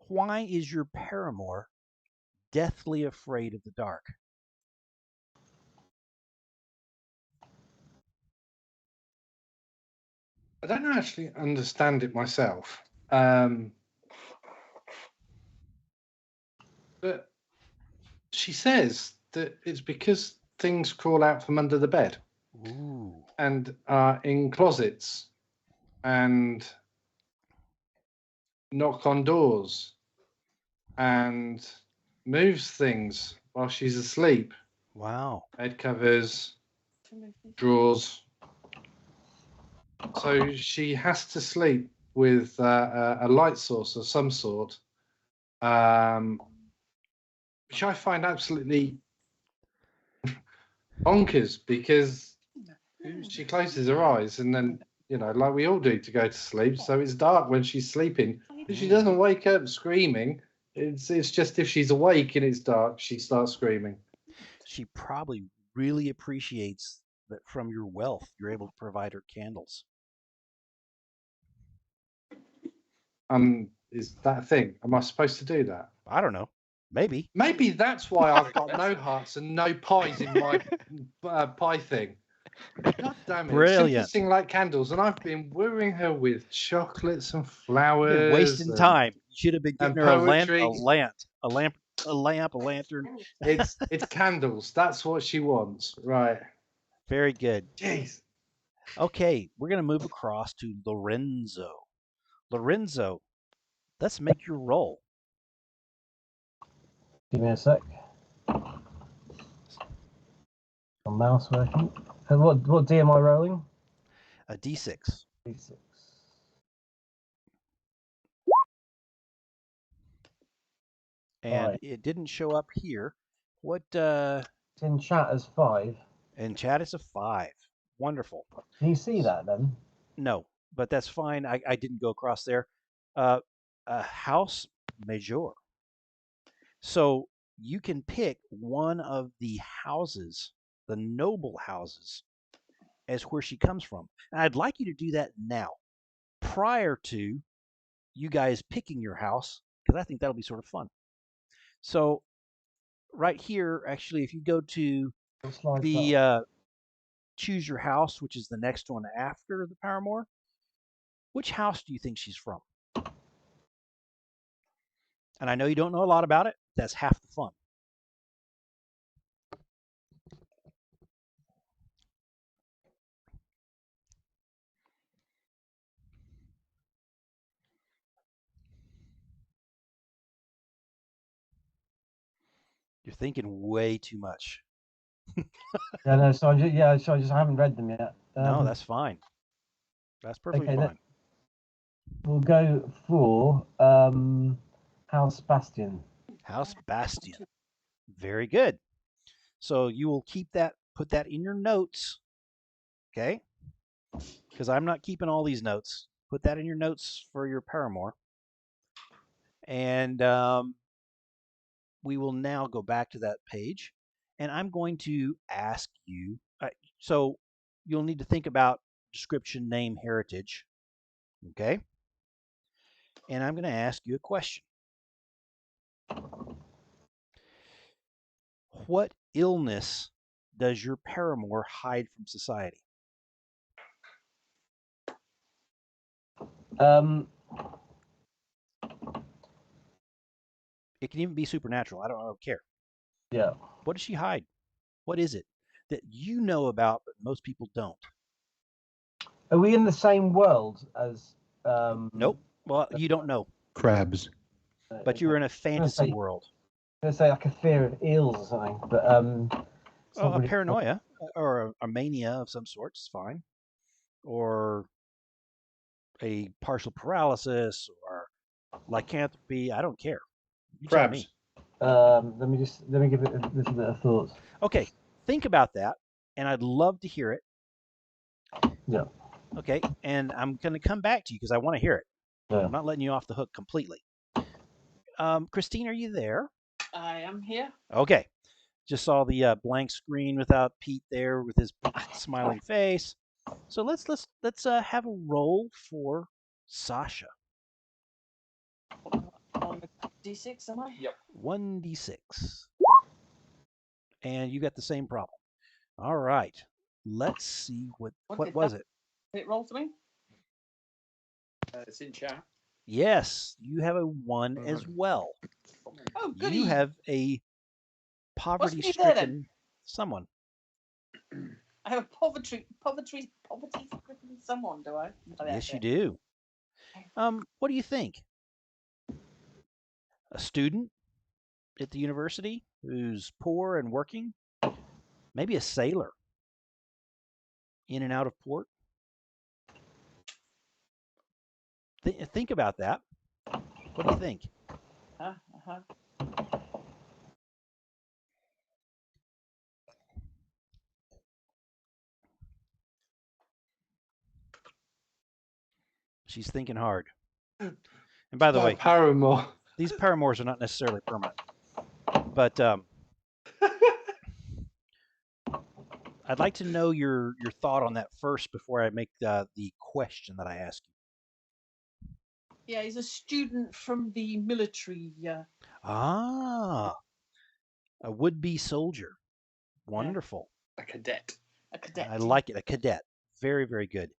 why is your paramour deathly afraid of the dark? I don't actually understand it myself. But she says that it's because things crawl out from under the bed. Ooh. And are in closets and knock on doors and moves things while she's asleep. Wow. Bed covers, drawers. So she has to sleep with a light source of some sort, which I find absolutely bonkers, because she closes her eyes and then, like we all do to go to sleep. So it's dark when she's sleeping. She doesn't wake up screaming. It's just if she's awake and it's dark, she starts screaming. She probably really appreciates that from your wealth, you're able to provide her candles. Is that a thing? Am I supposed to do that? I don't know. Maybe. Maybe that's why I've got no hearts and no pies in my pie thing. God damn it. Brilliant. It's sing like candles, and I've been wooing her with chocolates and flowers. Been wasting time. You should have been giving her a lantern. It's candles. That's what she wants. Right. Very good. Jeez. Okay, we're going to move across to Lorenzo. Lorenzo, let's make your roll. Give me a sec. My mouse working. And what D am I rolling? A D6. D6. And 5. it didn't show up here. What? It's in chat as 5. In chat, it's a 5. Wonderful. Can you see that then? No, but that's fine. I didn't go across there. A house major. So you can pick one of the houses, the noble houses, as where she comes from. And I'd like you to do that now, prior to you guys picking your house, because I think that'll be sort of fun. So right here, actually, if you go to the choose your house, which is the next one after the paramour, which house do you think she's from? And I know you don't know a lot about it. That's half the fun. You're thinking way too much. Yeah, no. So I just haven't read them yet. No, that's fine. That's perfectly fine. We'll go for House Bastion. House Bastion. Very good. So you will keep that, put that in your notes, okay? Because I'm not keeping all these notes. Put that in your notes for your paramour. And we will now go back to that page. And I'm going to ask you, so you'll need to think about description, name, heritage, okay? And I'm going to ask you a question. What illness does your paramour hide from society? It can even be supernatural. I don't care. Yeah. What does she hide? What is it that you know about but most people don't? Are we in the same world as? Nope. Well, you don't know. Crabs. But you're in a fantasy world. I'm gonna say like a fear of eels or something, but a paranoia or a mania of some sort is fine, or a partial paralysis or lycanthropy. I don't care. You tell me. Let me give it a little bit of thought. Okay, think about that, and I'd love to hear it. Yeah. Okay, and I'm going to come back to you because I want to hear it. Yeah. I'm not letting you off the hook completely. Christine, are you there? I am here. Okay, Just saw the blank screen without Pete there with his smiling face. So let's have a roll for Sasha. On the D6, am I? Yep. 1d6. And you got the same problem. All right. Let's see what was it? Did it roll for me? It's in chat. Yes, you have a 1 as well. Oh, goody. You have a poverty-stricken someone. I have a poverty-stricken someone, do I? Oh, Yes, you do. What do you think? A student at the university who's poor and working? Maybe a sailor in and out of port? Think about that. What do you think? She's thinking hard. And by the way, paramour. These paramours are not necessarily permanent. But I'd like to know your thought on that first before I make the question that I ask you. Yeah, he's a student from the military. A would-be soldier. Wonderful. A cadet. A cadet. I like it. A cadet. Very, very good.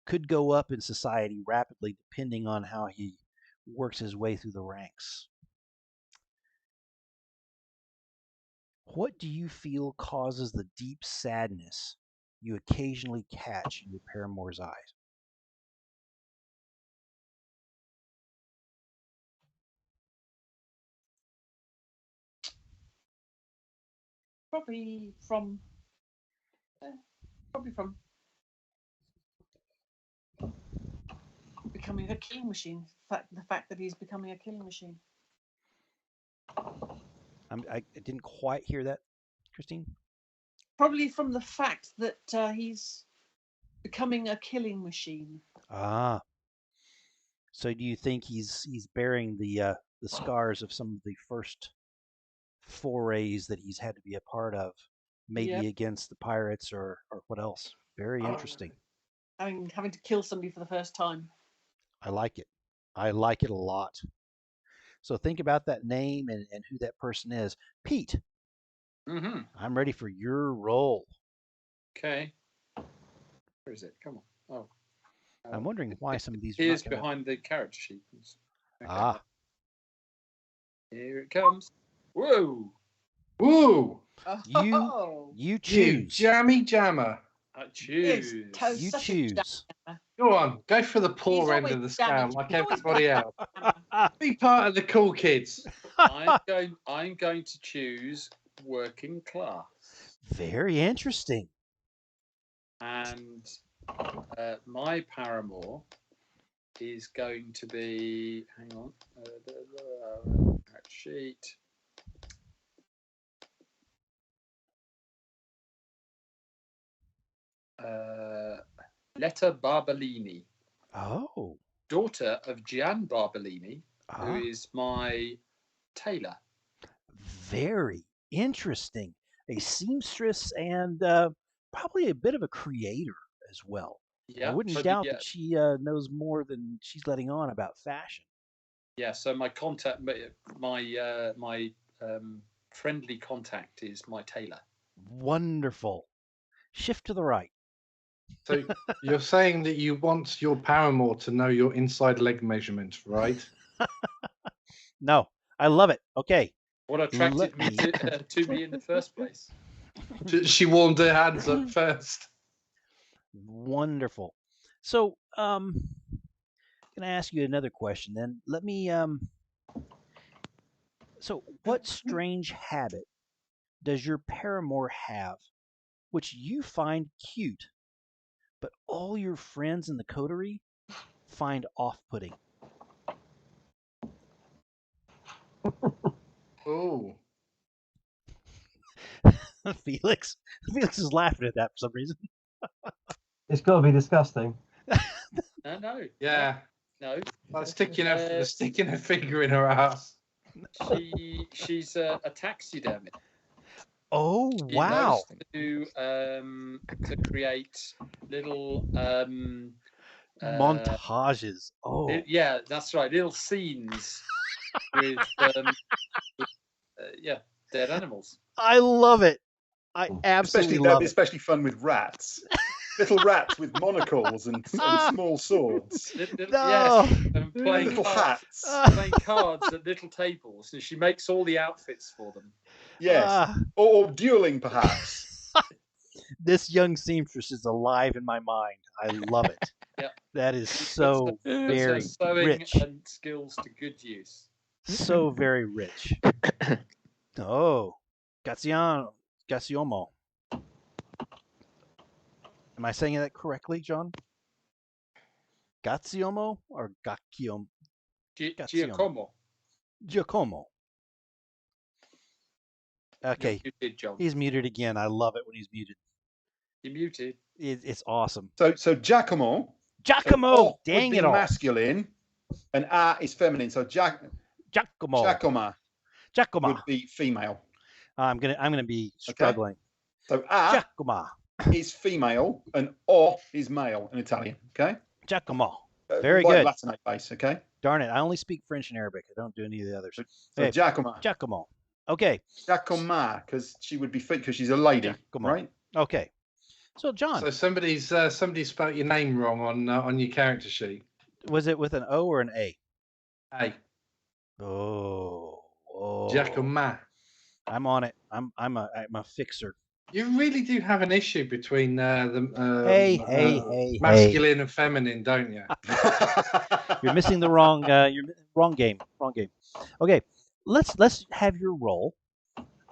Could go up in society rapidly depending on how he works his way through the ranks. What do you feel causes the deep sadness you occasionally catch in your paramour's eyes? Probably from becoming a killing machine. The fact that he's becoming a killing machine. I didn't quite hear that, Christine. Probably from the fact that he's becoming a killing machine. Ah. So do you think he's bearing the scars of some of the first forays that he's had to be a part of, maybe against the pirates or what else? Very interesting. Having to kill somebody for the first time. I like it. I like it a lot. So think about that name and who that person is. Pete. Mm-hmm. I'm ready for your role. Okay. Where is it? Come on. Oh. I'm wondering why some of these Here's behind the character sheet. Okay. Ah. Here it comes. Whoa. Woo! You choose. You jammy jammer. I choose. You choose. Go on, go for the poor end of the scale like everybody else. Be part of the cool kids. I'm going to choose working class. Very interesting. And my paramour is going to be. Hang on. Sheet. Letta Barbolini. Oh. Daughter of Gian Barbolini, who is my tailor. Very interesting. A seamstress and probably a bit of a creator as well. Yeah, I wouldn't doubt that she knows more than she's letting on about fashion. Yeah, so my contact, my friendly contact is my tailor. Wonderful. Shift to the right. So you're saying that you want your paramour to know your inside leg measurement, right? No, I love it. Okay. What attracted me to me in the first place? She warmed her hands up first. Wonderful. So, I'm going to ask you another question then. Let me, so what strange habit does your paramour have which you find cute, but all your friends in the coterie find off-putting? Oh. Felix is laughing at that for some reason. It's got to be disgusting. No. Yeah. No. Like sticking her finger in her ass. She's a taxidermist. Oh, She wow. knows to create little Montages. Oh, yeah, that's right, little scenes with yeah, dead animals. I love it. I absolutely That'd love be it. especially fun with rats. Little rats with monocles and small swords. Yes, and playing Little cards, hats. playing cards at little tables, and she makes all the outfits for them. Yes. Or dueling, perhaps. This young seamstress is alive in my mind. I love it. Yeah. That is Puts so her very sewing rich. and skills to good use. So very rich. Oh, Gaziomo. Am I saying that correctly, John? Gaziomo or Gacchiomo? Giacomo. Giacomo. Okay. You're muted, John. He's muted again. I love it when he's muted. You're muted. It's awesome. So Giacomo. Giacomo. So Dang would be it all. masculine, and A is feminine. So Giacomo. Giacoma would be female. I'm gonna be struggling. Okay? So A Giacomo is female, and O is male in Italian. Okay. Giacomo. Very like good. Latinate base. Okay. Darn it! I only speak French and Arabic. I don't do any of the others. So Okay. Giacomo. Giacomo. Okay. Giacoma, because she would be fit because she's a lady, Giacomo. right? Okay. So John. So somebody spelled your name wrong on your character sheet. Was it with an O or an A? A. Oh. Giacoma. I'm on it. I'm a fixer. You really do have an issue between hey, masculine and feminine, don't you? You're missing the wrong wrong game. Okay, let's have your roll.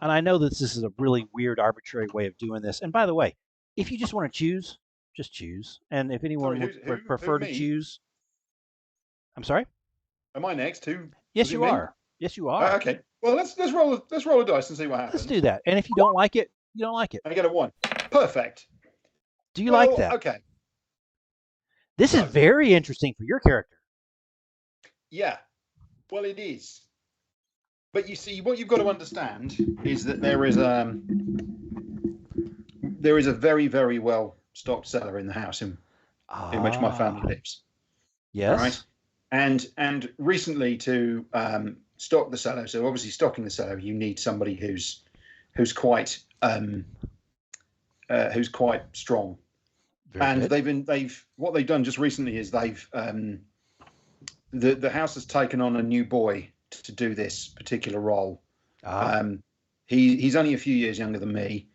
And I know that this is a really weird, arbitrary way of doing this. And by the way, if you just want to choose, just choose. And if anyone would prefer to choose, I'm sorry. Am I next? Yes, you are. Yes, you are. Okay. Well, let's roll a dice and see what happens. Let's do that. And if you don't like it, you don't like it. I get a 1. Perfect. Do you like that? Okay. This is very interesting for your character. Yeah. Well, it is. But you see, what you've got to understand is that there is a very, very well stocked cellar in the house in which my family lives. Yes. Right. And recently to stock the cellar, so obviously stocking the cellar, you need somebody who's quite strong. Very good. What they've done just recently is they've the house has taken on a new boy to do this particular role. He's only a few years younger than me,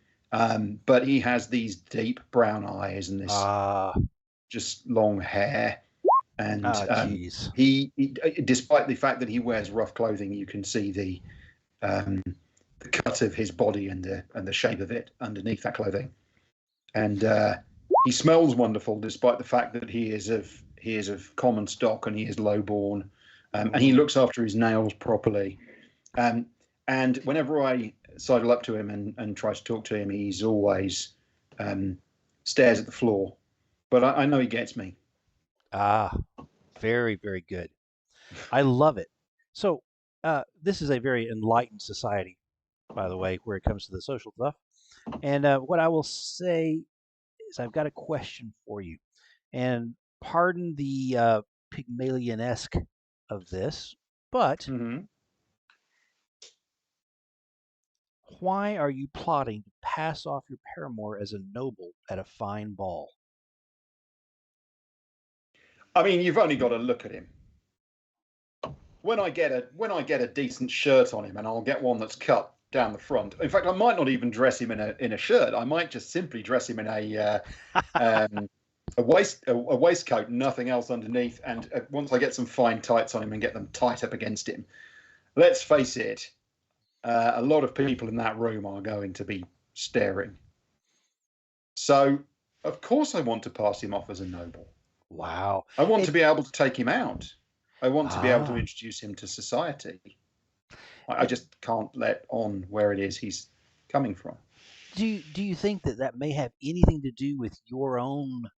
but he has these deep brown eyes and this just long hair. And he, despite the fact that he wears rough clothing, you can see the cut of his body and the shape of it underneath that clothing. And he smells wonderful, despite the fact that he is of common stock and he is lowborn, and he looks after his nails properly. And whenever I sidle up to him and try to talk to him, he's always stares at the floor. But I know he gets me. Very, very good. I love it. So this is a very enlightened society, by the way, where it comes to the social stuff. And what I will say is I've got a question for you. And pardon the Pygmalion-esque of this, but why are you plotting to pass off your paramour as a noble at a fine ball? I mean, you've only got to look at him. When I get a decent shirt on him, and I'll get one that's cut down the front. In fact, I might not even dress him in a shirt. I might just simply dress him in a waistcoat, nothing else underneath. And once I get some fine tights on him and get them tight up against him, let's face it, a lot of people in that room are going to be staring. So, of course, I want to pass him off as a noble. Wow. I want to be able to take him out. I want to be able to introduce him to society. I just can't let on where it is he's coming from. Do you think that may have anything to do with your own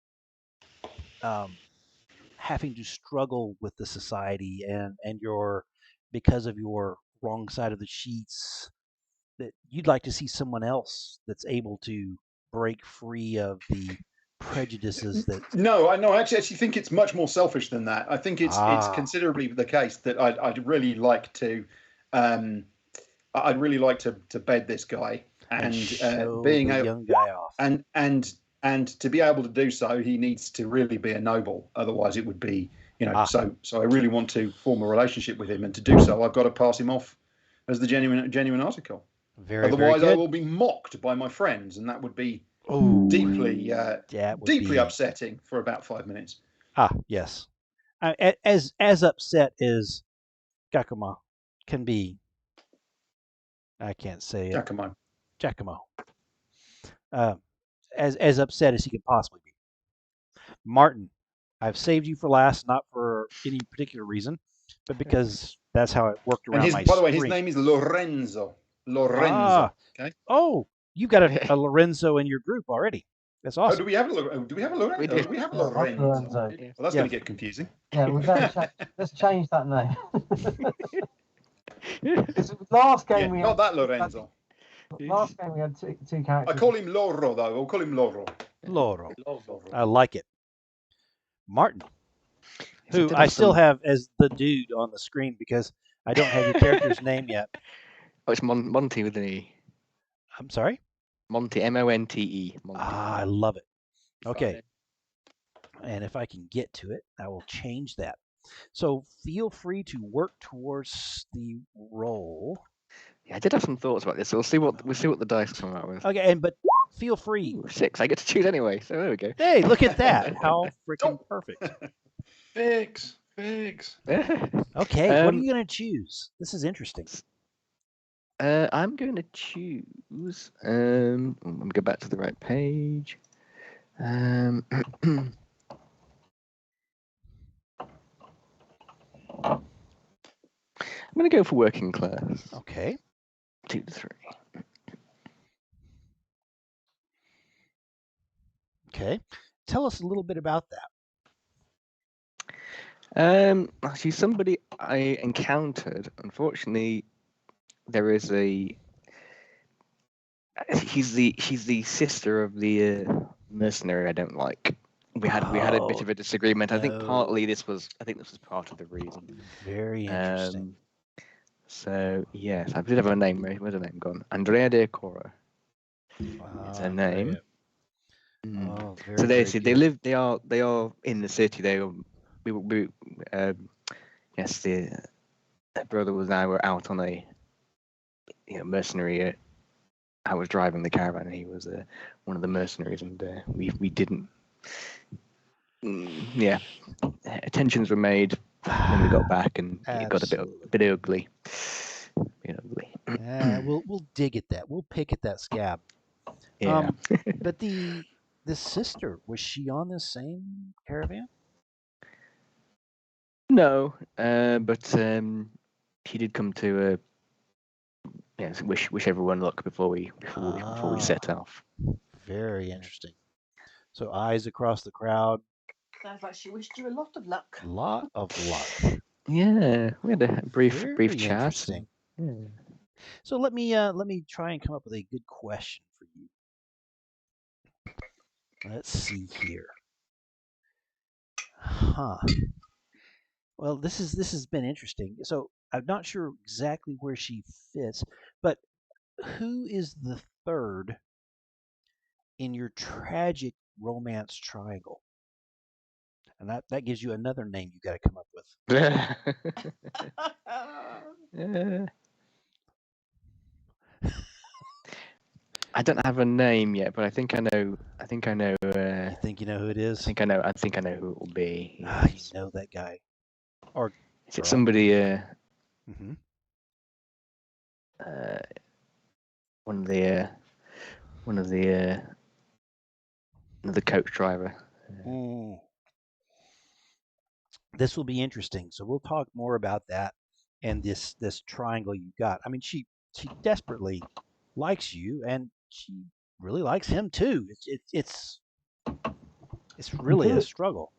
having to struggle with the society and your because of your wrong side of the sheets that you'd like to see someone else that's able to break free of the prejudices that. No, I actually think it's much more selfish than that. I think it's considerably the case that I'd really like to, I'd really like to bed this guy and show being the a young guy off. And to be able to do so, he needs to really be a noble. Otherwise, it would be, So I really want to form a relationship with him, and to do so, I've got to pass him off as the genuine article. Very, Otherwise, very good. I will be mocked by my friends, and that would be deeply upsetting for about 5 minutes. Yes. As upset as Giacomo can be. I can't say it. Giacomo. As upset as he could possibly be. Martin, I've saved you for last, not for any particular reason, but because that's how it worked around my By the way, his screen. name is Lorenzo. Okay. Oh, you've got a Lorenzo in your group already. That's awesome. Oh, do we have a Lorenzo? We have Lorenzo. Well, that's going to get confusing. Yeah, we better let's change that name. Last game we not that Lorenzo. Last game we had two characters. I call him Loro, though. I'll call him Loro. Loro. I like it. Martin, who I still have as the dude on the screen because I don't have your character's name yet. Oh, it's Monty with an E. I'm sorry? Monty, M-O-N-T-E. I love it. Okay. And if I can get to it, I will change that. So feel free to work towards the roll. Yeah, I did have some thoughts about this. So we'll see what the dice come out with. Okay, but feel free. Ooh, 6. I get to choose anyway. So there we go. Hey, look at that! How freaking perfect. Figs. Okay, what are you going to choose? This is interesting. I'm going to choose. Let me go back to the right page. I'm going to go for working class. Okay. 2 to 3. Okay. Tell us a little bit about that. She's somebody I encountered. Unfortunately, there is she's the sister of the mercenary I don't like. We had a bit of a disagreement. No. I think this was part of the reason. Very interesting. So yes, I did have a name. Where's her name gone? Andrea de Coro. It's her name. Oh, so they live. They are in the city. Yes, her brother was now out on a mercenary. I was driving the caravan, and he was one of the mercenaries, and we didn't. Tensions were made when we got back, and it got a bit ugly. We'll dig at that. We'll pick at that scab. Yeah. But the sister, was she on the same caravan? No, but she did come to wish everyone luck before we set off. Very interesting. So eyes across the crowd. Sounds like she wished you a lot of luck. A lot of luck. Yeah, we had a brief chat. Interesting. Yeah. So let me try and come up with a good question for you. Let's see here. Well, this has been interesting. So I'm not sure exactly where she fits, but who is the third in your tragic romance triangle? And that gives you another name you got to come up with. I don't have a name yet, but I think I know. You think you know who it is? I think I know who it will be. You know that guy. Or is it somebody? One of the coach driver. This will be interesting. So we'll talk more about that and this triangle you got. I mean, she desperately likes you, and she really likes him too. It's really a struggle.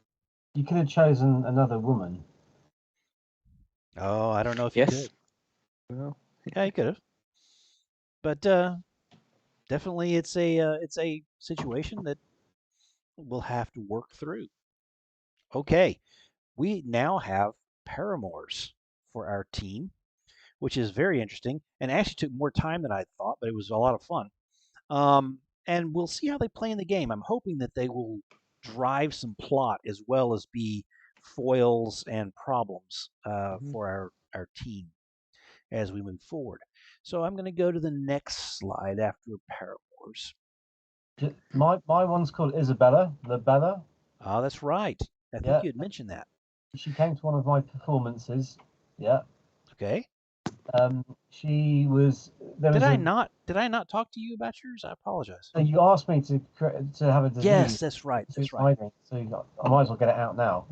You could have chosen another woman. Oh, I don't know if you could. Well, yeah, you could have. But definitely, it's a situation that we'll have to work through. Okay, we now have paramours for our team, which is very interesting and actually took more time than I thought, but it was a lot of fun. And we'll see how they play in the game. I'm hoping that they will drive some plot as well as be foils and problems for our team as we move forward. So I'm going to go to the next slide after paramours. My one's called Isabella, the Bella. Oh, that's right. I think you had mentioned that. She came to one of my performances. Yeah. Okay. She was. Did I not talk to you about yours? I apologize. You asked me to have a disease. Yes, that's right. That's right. So I might as well get it out now.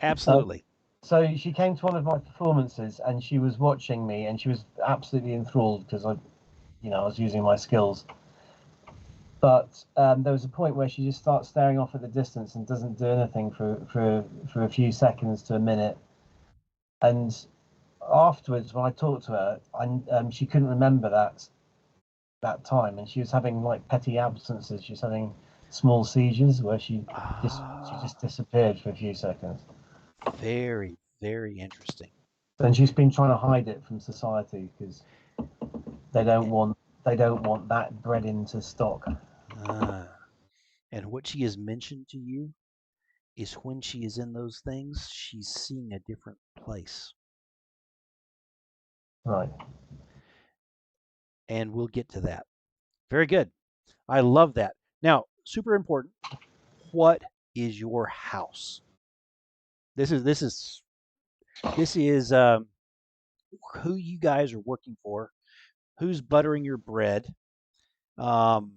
Absolutely. So she came to one of my performances and she was watching me and she was absolutely enthralled because I was using my skills. But there was a point where she just starts staring off at the distance and doesn't do anything for a few seconds to a minute. And afterwards, when I talked to her, she couldn't remember that time, and she was having like petty absences. She was having small seizures where she just disappeared for a few seconds. Very, very interesting. And she's been trying to hide it from society because they don't want that bred into stock. And what she has mentioned to you is when she is in those things, she's seeing a different place. Right. And we'll get to that. Very good. I love that. Now, super important. What is your house? This is who you guys are working for, who's buttering your bread, and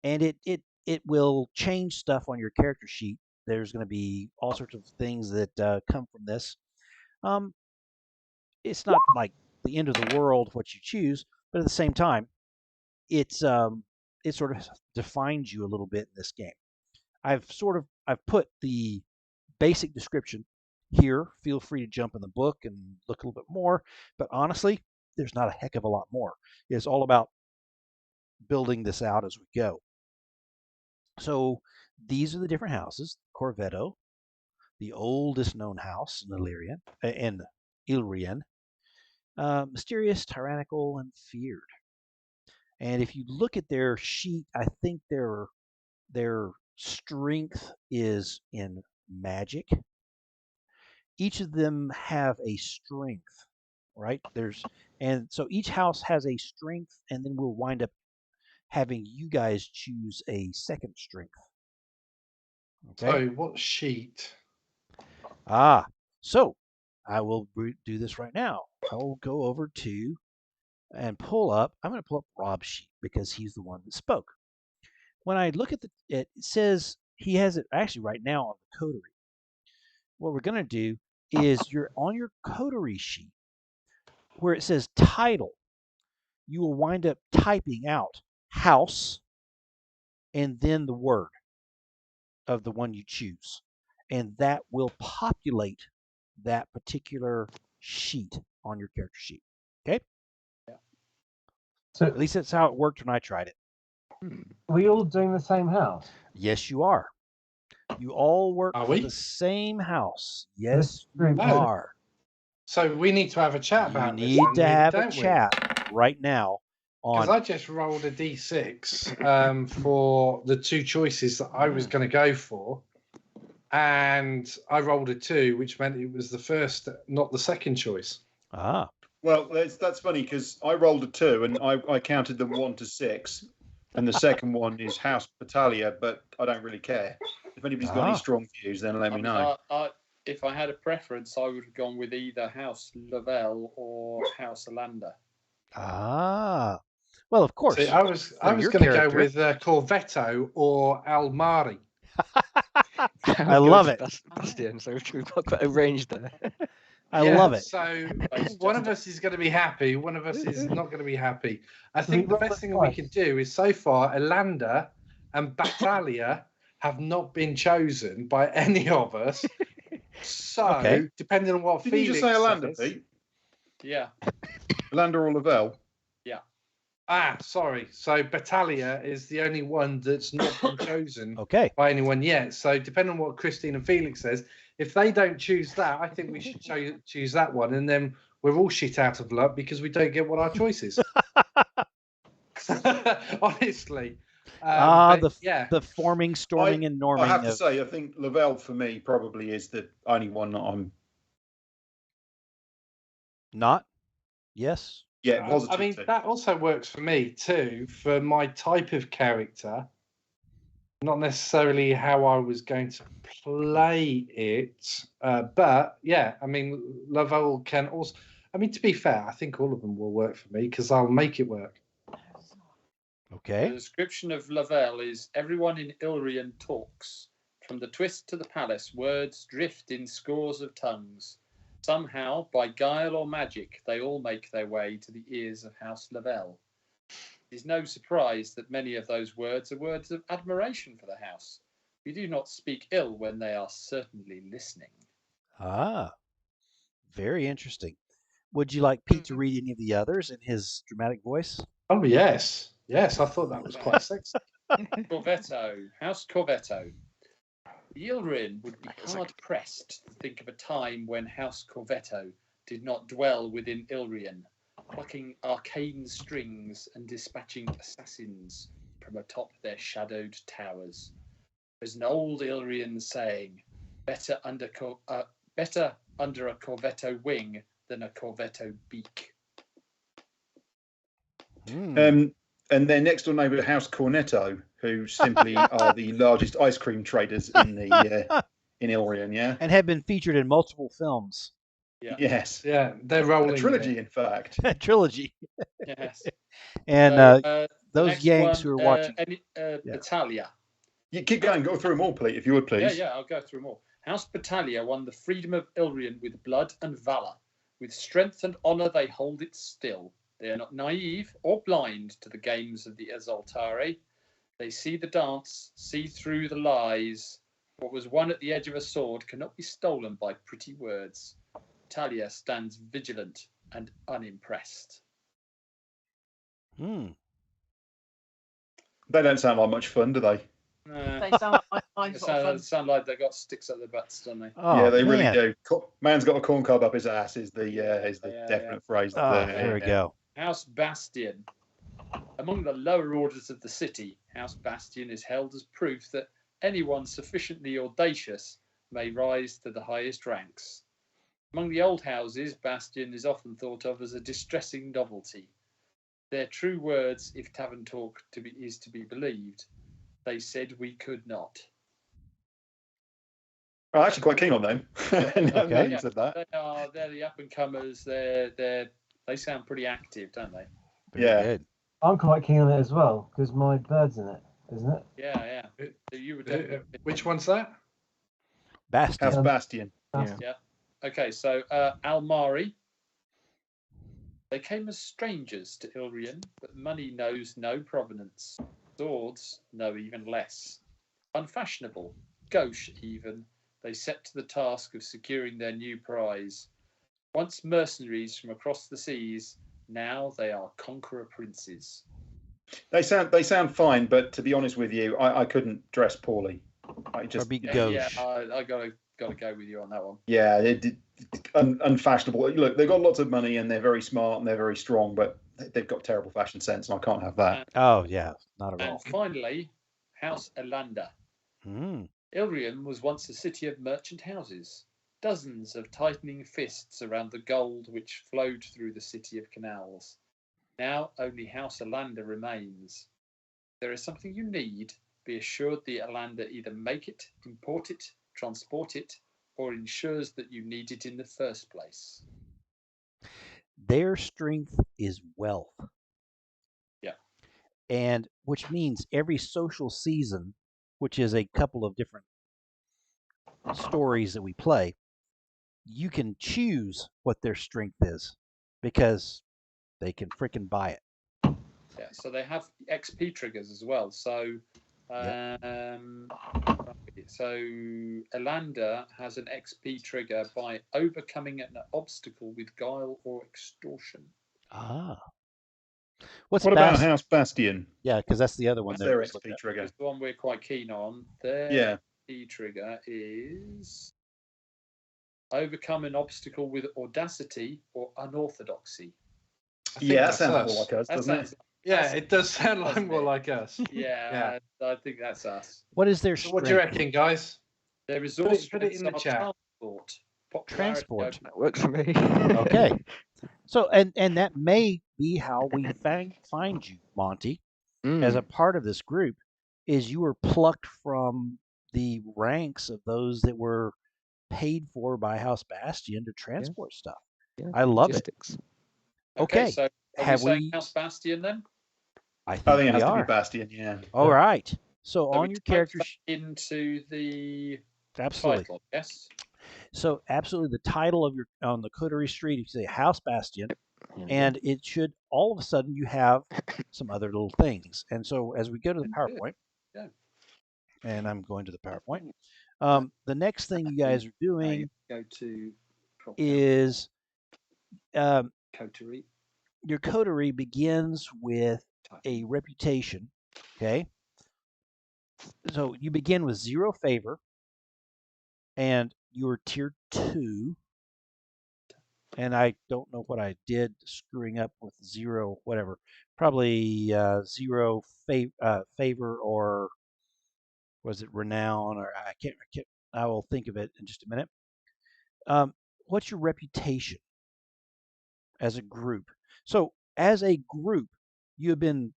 it will change stuff on your character sheet. There's going to be all sorts of things that come from this. It's not like the end of the world what you choose, but at the same time, it sort of defines you a little bit in this game. I've put the basic description here. Feel free to jump in the book and look a little bit more, but honestly, there's not a heck of a lot more. It's all about building this out as we go. So these are the different houses. Corvetto, the oldest known house in Illyrian, mysterious, tyrannical, and feared. And if you look at their sheet, I think their strength is in magic. Each of them have a strength, right? So each house has a strength, and then we'll wind up having you guys choose a second strength. Okay. So what sheet? So I will do this right now. I will go over to and pull up. I'm going to pull up Rob's sheet because he's the one that spoke. When I look at it says he has it actually right now on the coterie. What we're going to do is you're on your coterie sheet where it says title. You will wind up typing out house and then the word of the one you choose. And that will populate that particular sheet on your character sheet. Okay? Yeah. So at least that's how it worked when I tried it. Are we all doing the same house? Yes, you are. You all work for the same house. Yes, you are. So we need to have a chat about this. You need to have a chat right now. Because I just rolled a d6 for the two choices that I was going to go for. And I rolled a 2, which meant it was the first, not the second choice. Well, that's funny because I rolled a 2 and I counted them 1 to 6. And the second one is House Battaglia, but I don't really care. If anybody's got any strong views, then let me know. If I had a preference, I would have gone with either House Lavelle or House Alander. Well, of course. See, I was going to go with Corvetto or Almari. I love it. Bastian, so we've got quite a range there. I love it. So one of us is going to be happy, one of us is not going to be happy. I think the best thing we could do is so far, Alander and Battaglia have not been chosen by any of us. So, depending on what Felix you just say Alander, Pete? Yeah. Alander or Lavelle? Yeah. Sorry. So Battalia is the only one that's not been chosen Okay. by anyone yet. So depending on what Christine and Felix says, if they don't choose that, I think we should choose that one, and then we're all shit out of luck because we don't get what our choice is. Honestly. The forming, storming, and norming. I have to say, I think Lavelle for me probably is the only one that I'm not. Yes. Yeah, positive. I mean, that also works for me too, for my type of character. Not necessarily how I was going to play it, but yeah, I mean, Lavelle can also. I mean, to be fair, I think all of them will work for me because I'll make it work. Okay. The description of Lavelle is: everyone in Ilrian talks. From the twist to the palace, words drift in scores of tongues. Somehow, by guile or magic, they all make their way to the ears of House Lavelle. It is no surprise that many of those words are words of admiration for the house. We do not speak ill when they are certainly listening. Very interesting. Would you like Pete to read any of the others in his dramatic voice? Oh, yes. Yes, I thought that was quite sexy. Corvetto, House Corvetto. Ilrin would be hard-pressed to think of a time when House Corvetto did not dwell within Ilrian, plucking arcane strings and dispatching assassins from atop their shadowed towers. There's an old Ilrian saying, better under a Corvetto wing than a Corvetto beak. And their next door neighbour, House Cornetto, who simply are the largest ice cream traders in the in Ilrian, yeah, and have been featured in multiple films. Yeah. Yes. Yeah, they're rolling. A trilogy, in fact. A trilogy. Yes. And those Yanks who are watching. Battalia. You keep going. Go through them all, please, if you would, please. Yeah, I'll go through them all. House Battalia won the freedom of Ilrian with blood and valour. With strength and honour they hold it still. They are not naive or blind to the games of the Exaltare. They see the dance, see through the lies. What was won at the edge of a sword cannot be stolen by pretty words. Battalia stands vigilant and unimpressed. They don't sound like much fun, do they? They sound like sound like they got sticks up their butts, don't they? Oh, yeah, they man. really do. Man's got a corn cob up his ass is the definite phrase. There we go. House Bastion. Among the lower orders of the city, House Bastion is held as proof that anyone sufficiently audacious may rise to the highest ranks. Among the old houses, Bastion is often thought of as a distressing novelty. Their true words, if tavern talk is to be believed, they said we could not. I'm actually quite keen on them. Now you said that. They're the up and comers. They sound pretty active, don't they? Very good. I'm quite keen on it as well because my bird's in it, isn't it? Yeah. So you would which one's that? Bastion. House Bastion. Yeah. Okay, so Almari. They came as strangers to Ilrian, but money knows no provenance. Swords know even less. Unfashionable, gauche even, they set to the task of securing their new prize. Once mercenaries from across the seas, now they are conqueror princes. They sound fine, but to be honest with you, I couldn't dress poorly. I just be gauche. Yeah, I gotta go with you on that one. Yeah, unfashionable. Look, they've got lots of money and they're very smart and they're very strong, but they've got terrible fashion sense, and I can't have that. Oh yeah, not at all. And finally, House Elander. Ilrian was once a city of merchant houses. Dozens of tightening fists around the gold which flowed through the city of canals. Now only House Elander remains. If there is something you need, be assured the Elander either make it, import it, transport it, or ensures that you need it in the first place. Their strength is wealth. Yeah. And which means every social season, which is a couple of different stories that we play, you can choose what their strength is because they can freaking buy it. Yeah, so they have XP triggers as well. So so Elander has an XP trigger by overcoming an obstacle with guile or extortion. What's What about House Bastion? Yeah, because that's the other one. What's their XP trigger? It's the one we're quite keen on. Their XP trigger is overcome an obstacle with audacity or unorthodoxy. That sounds more like us, doesn't it? Yeah, it does sound like more like us. Yeah, I think that's us. What is their So strength? what do you reckon, guys? Their resource Put it in the chat. Transport. That works for me. Okay. So and that may be how we find you, Monty, as a part of this group, is you were plucked from the ranks of those that were paid for by House Bastion to transport stuff. Yeah, I love logistics. it. Okay. So have we we saying House Bastion then? I think it has we to be are. Bastion, yeah. All right. So So on we your type character that into the absolutely. title, yes. So absolutely, the title of your on the coterie street, you say House Bastion, and it should all of a sudden you have some other little things. And so as we go to the PowerPoint, and I'm going to the PowerPoint, the next thing you guys are doing go to is coterie. Your coterie begins with a reputation. Okay, so you begin with 0 favor, and you're tier 2. And I don't know what I did screwing up with 0, whatever. Probably 0 favor, or was it renown, or I can't. I will think of it in just a minute. What's your reputation as a group? So as a group, you have been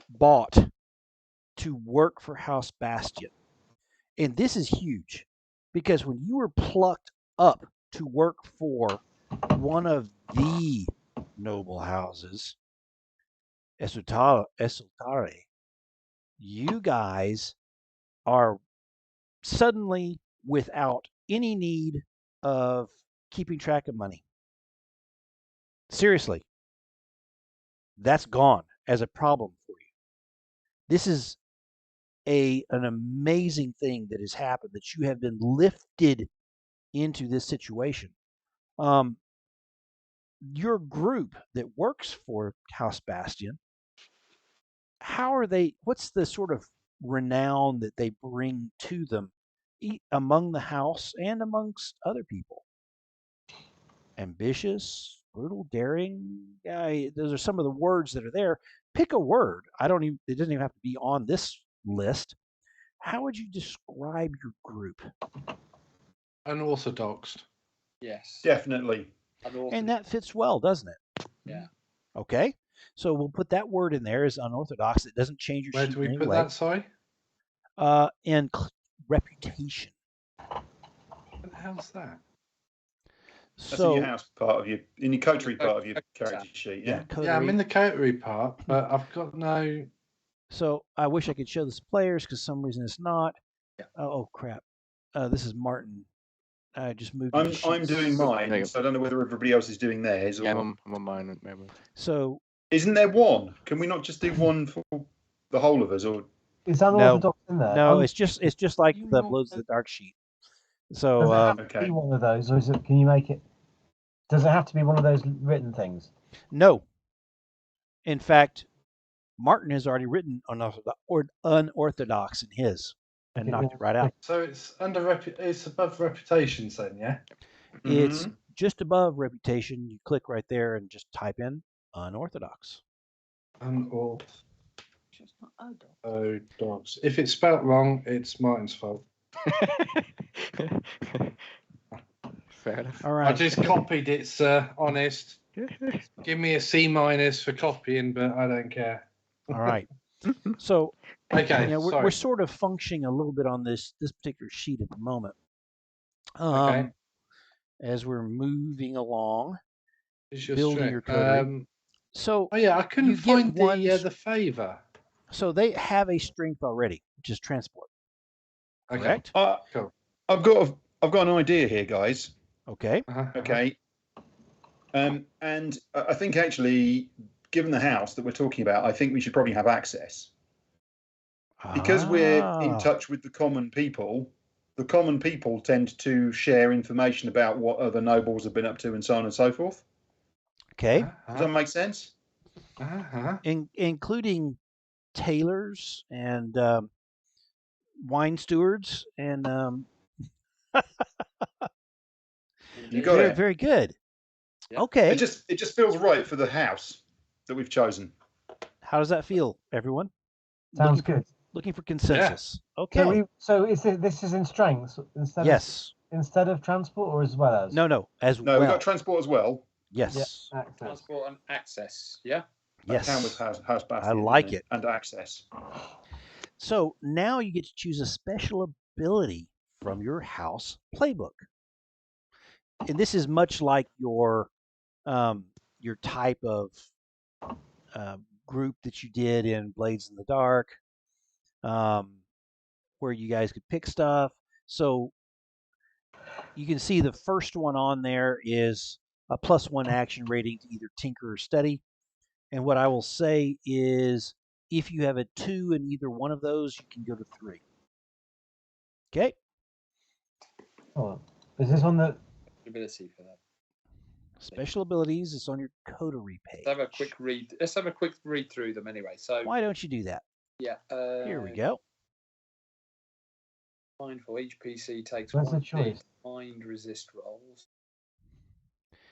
bought to work for House Bastion, and this is huge because when you were plucked up to work for one of the noble houses, Esultare, you guys are suddenly without any need of keeping track of money. Seriously, that's gone as a problem for you. This is an amazing thing that has happened, that you have been lifted into this situation. Your group that works for House Bastion, how are they? What's the sort of renown that they bring to them among the house and amongst other people? Ambitious, brutal, daring. Those are some of the words that are there. Pick a word. It doesn't even have to be on this list. How would you describe your group? Unorthodox. Yes. Definitely. And that fits well, doesn't it? Yeah. Okay. So we'll put that word in there as unorthodox. It doesn't change your Where sheet do we in any put way. that, sorry? In reputation. What the hell's that? That's in your house part of in your coterie part of your character sheet, yeah? Yeah, I'm in the coterie part, but I've got no... So I wish I could show this to players because for some reason it's not. Yeah. Oh, crap. This is Martin. I just moved. I'm doing mine, so I don't know whether everybody else is doing theirs. Yeah, I'm on mine at the moment. So, isn't there one? Can we not just do one for the whole of us, or is unorthodox in there? No, it's just like the Blows of the Dark sheet. So does it have to be one of those, or is it? Can you make it? Does it have to be one of those written things? No. In fact, Martin has already written unorthodox in his. And knocked it right out. So it's it's above reputations then, yeah? It's just above reputation. You click right there and just type in unorthodox. Unorthodox. If it's spelt wrong, it's Martin's fault. Fair enough. All right. I just copied it, sir. Honest. Give me a C- for copying, but I don't care. All right. So, okay, we're sort of functioning a little bit on this particular sheet at the moment. Okay. As we're moving along, your building your coterie. So, I couldn't find the favor. So they have a strength already, which is transport. Okay. Correct? Cool. I've got an idea here, guys. Okay. Okay. And I think actually, given the house that we're talking about, I think we should probably have access. Because we're in touch with the common people tend to share information about what other nobles have been up to and so on and so forth. Okay. Does that make sense? including tailors and wine stewards and You got very, it. very good. Yeah. Okay. It just feels right for the house that we've chosen. How does that feel, everyone? Sounds good. Looking for consensus. Okay. So this is in strengths instead of transport or as well as? No, as No, well. we've got transport as well. Yes. Yeah, access. Transport and access. Yeah. Yes. Town with house bastion. I like it. And access. So now you get to choose a special ability from your house playbook. And this is much like your type of group that you did in Blades in the Dark, where you guys could pick stuff. So you can see the first one on there is a +1 action rating to either Tinker or Study. And what I will say is if you have a 2 in either one of those, you can go to 3. Okay? Oh, is this on the Ability for that. Special abilities is on your coterie page. Let's have a quick read. Let's have a quick read through them anyway. So why don't you do that? Yeah. Here we go. Mindful. Each PC takes Where's the one choice? mind resist rolls.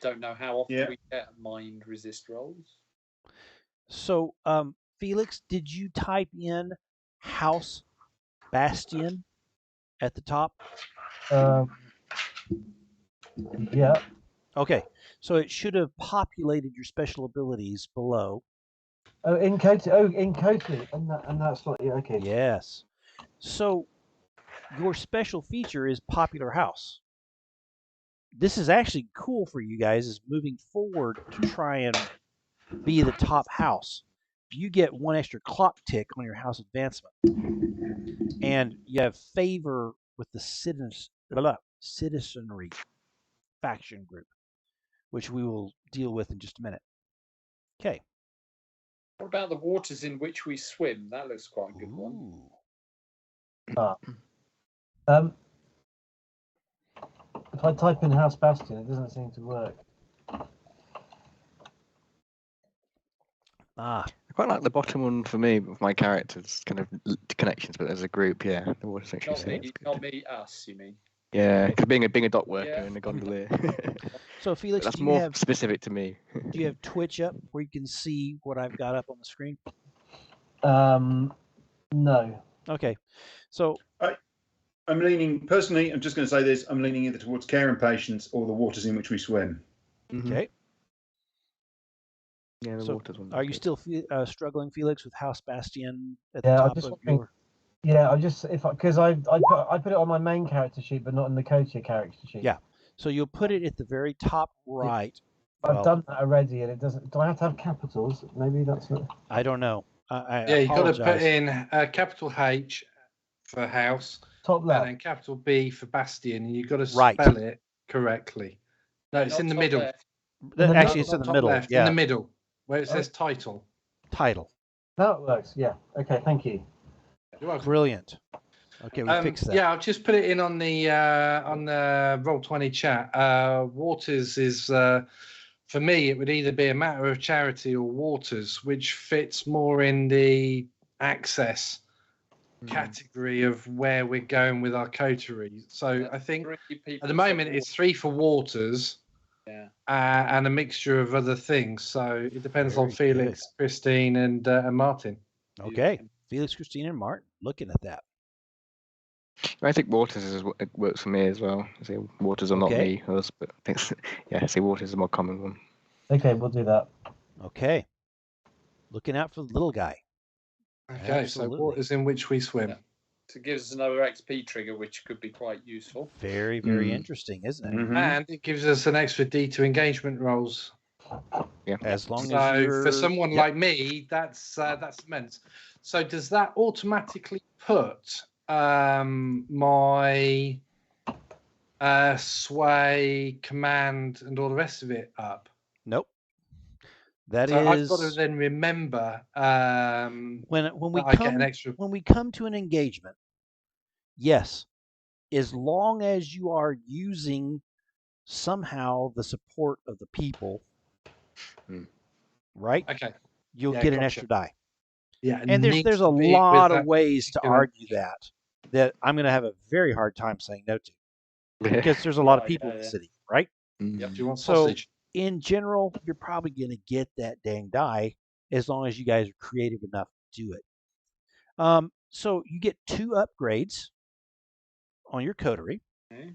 Don't know how often we get mind resist rolls. So, Felix, did you type in House Bastion at the top? Yeah. Okay, so it should have populated your special abilities below. Oh, in Coty, and that's what. Yeah, okay. Yes. So your special feature is Popular House. This is actually cool for you guys. Is moving forward to try and be the top house. You get 1 extra clock tick on your house advancement, and you have favor with the citizenry faction group, which we will deal with in just a minute. Okay. What about the waters in which we swim? That looks quite a good one. If I type in House Bastion, it doesn't seem to work. I quite like the bottom one for me with my characters, kind of connections, but as a group, yeah, the water section. Not me, us. You mean? Yeah, because being a dock worker and a gondolier. So Felix, that's more specific to me. Do you have Twitch up where you can see what I've got up on the screen? No. Okay, so I'm leaning personally. I'm just going to say this. I'm leaning either towards Care and Patience or the waters in which we swim. Okay. Yeah, the waters one. Are you still struggling, Felix, with House Bastion at the top of your? Yeah, I just because I put it on my main character sheet, but not in the Cotia character sheet. Yeah, so you'll put it at the very top right. I've done that already, and it doesn't. Do I have to have capitals? Maybe that's not. I don't know. You've got to put in capital H for house, top left, and then capital B for Bastion, and you've got to spell it correctly. No, it's in the middle. Actually, it's in the middle. Left, in the middle, where it says title. Title. That works. Yeah. Okay. Thank you. You're welcome. Brilliant. Okay, we fixed that. Yeah, I'll just put it in on the Roll20 chat. Waters is for me. It would either be a matter of charity or waters, which fits more in the access category of where we're going with our coterie. So I think at the moment it's 3 for waters, and a mixture of other things. So it depends on Felix, Christine, and Martin. Okay, Felix, Christine, and Martin. Looking at that. I think waters works for me as well. I say waters are not me, us, but I think I say waters is a more common one. Okay, we'll do that. Okay. Looking out for the little guy. Okay, so waters in which we swim. Yeah. So it gives us another XP trigger, which could be quite useful. Very, very interesting, isn't it? Mm-hmm. And it gives us an extra D to engagement rolls. Yeah. As long as you're... for someone like me, that's immense. So does that automatically put my sway, command, and all the rest of it up? Nope. I've got to then remember when we come to an engagement. Yes, as long as you are using somehow the support of the people, right? Okay. you'll get an extra die. Yeah, and there's a lot of ways to argue that I'm going to have a very hard time saying no to, because there's a lot of people in the city, right? Yep. Do you want So sausage? in general, you're probably going to get that dang die as long as you guys are creative enough to do it. So you get 2 upgrades on your coterie. Okay.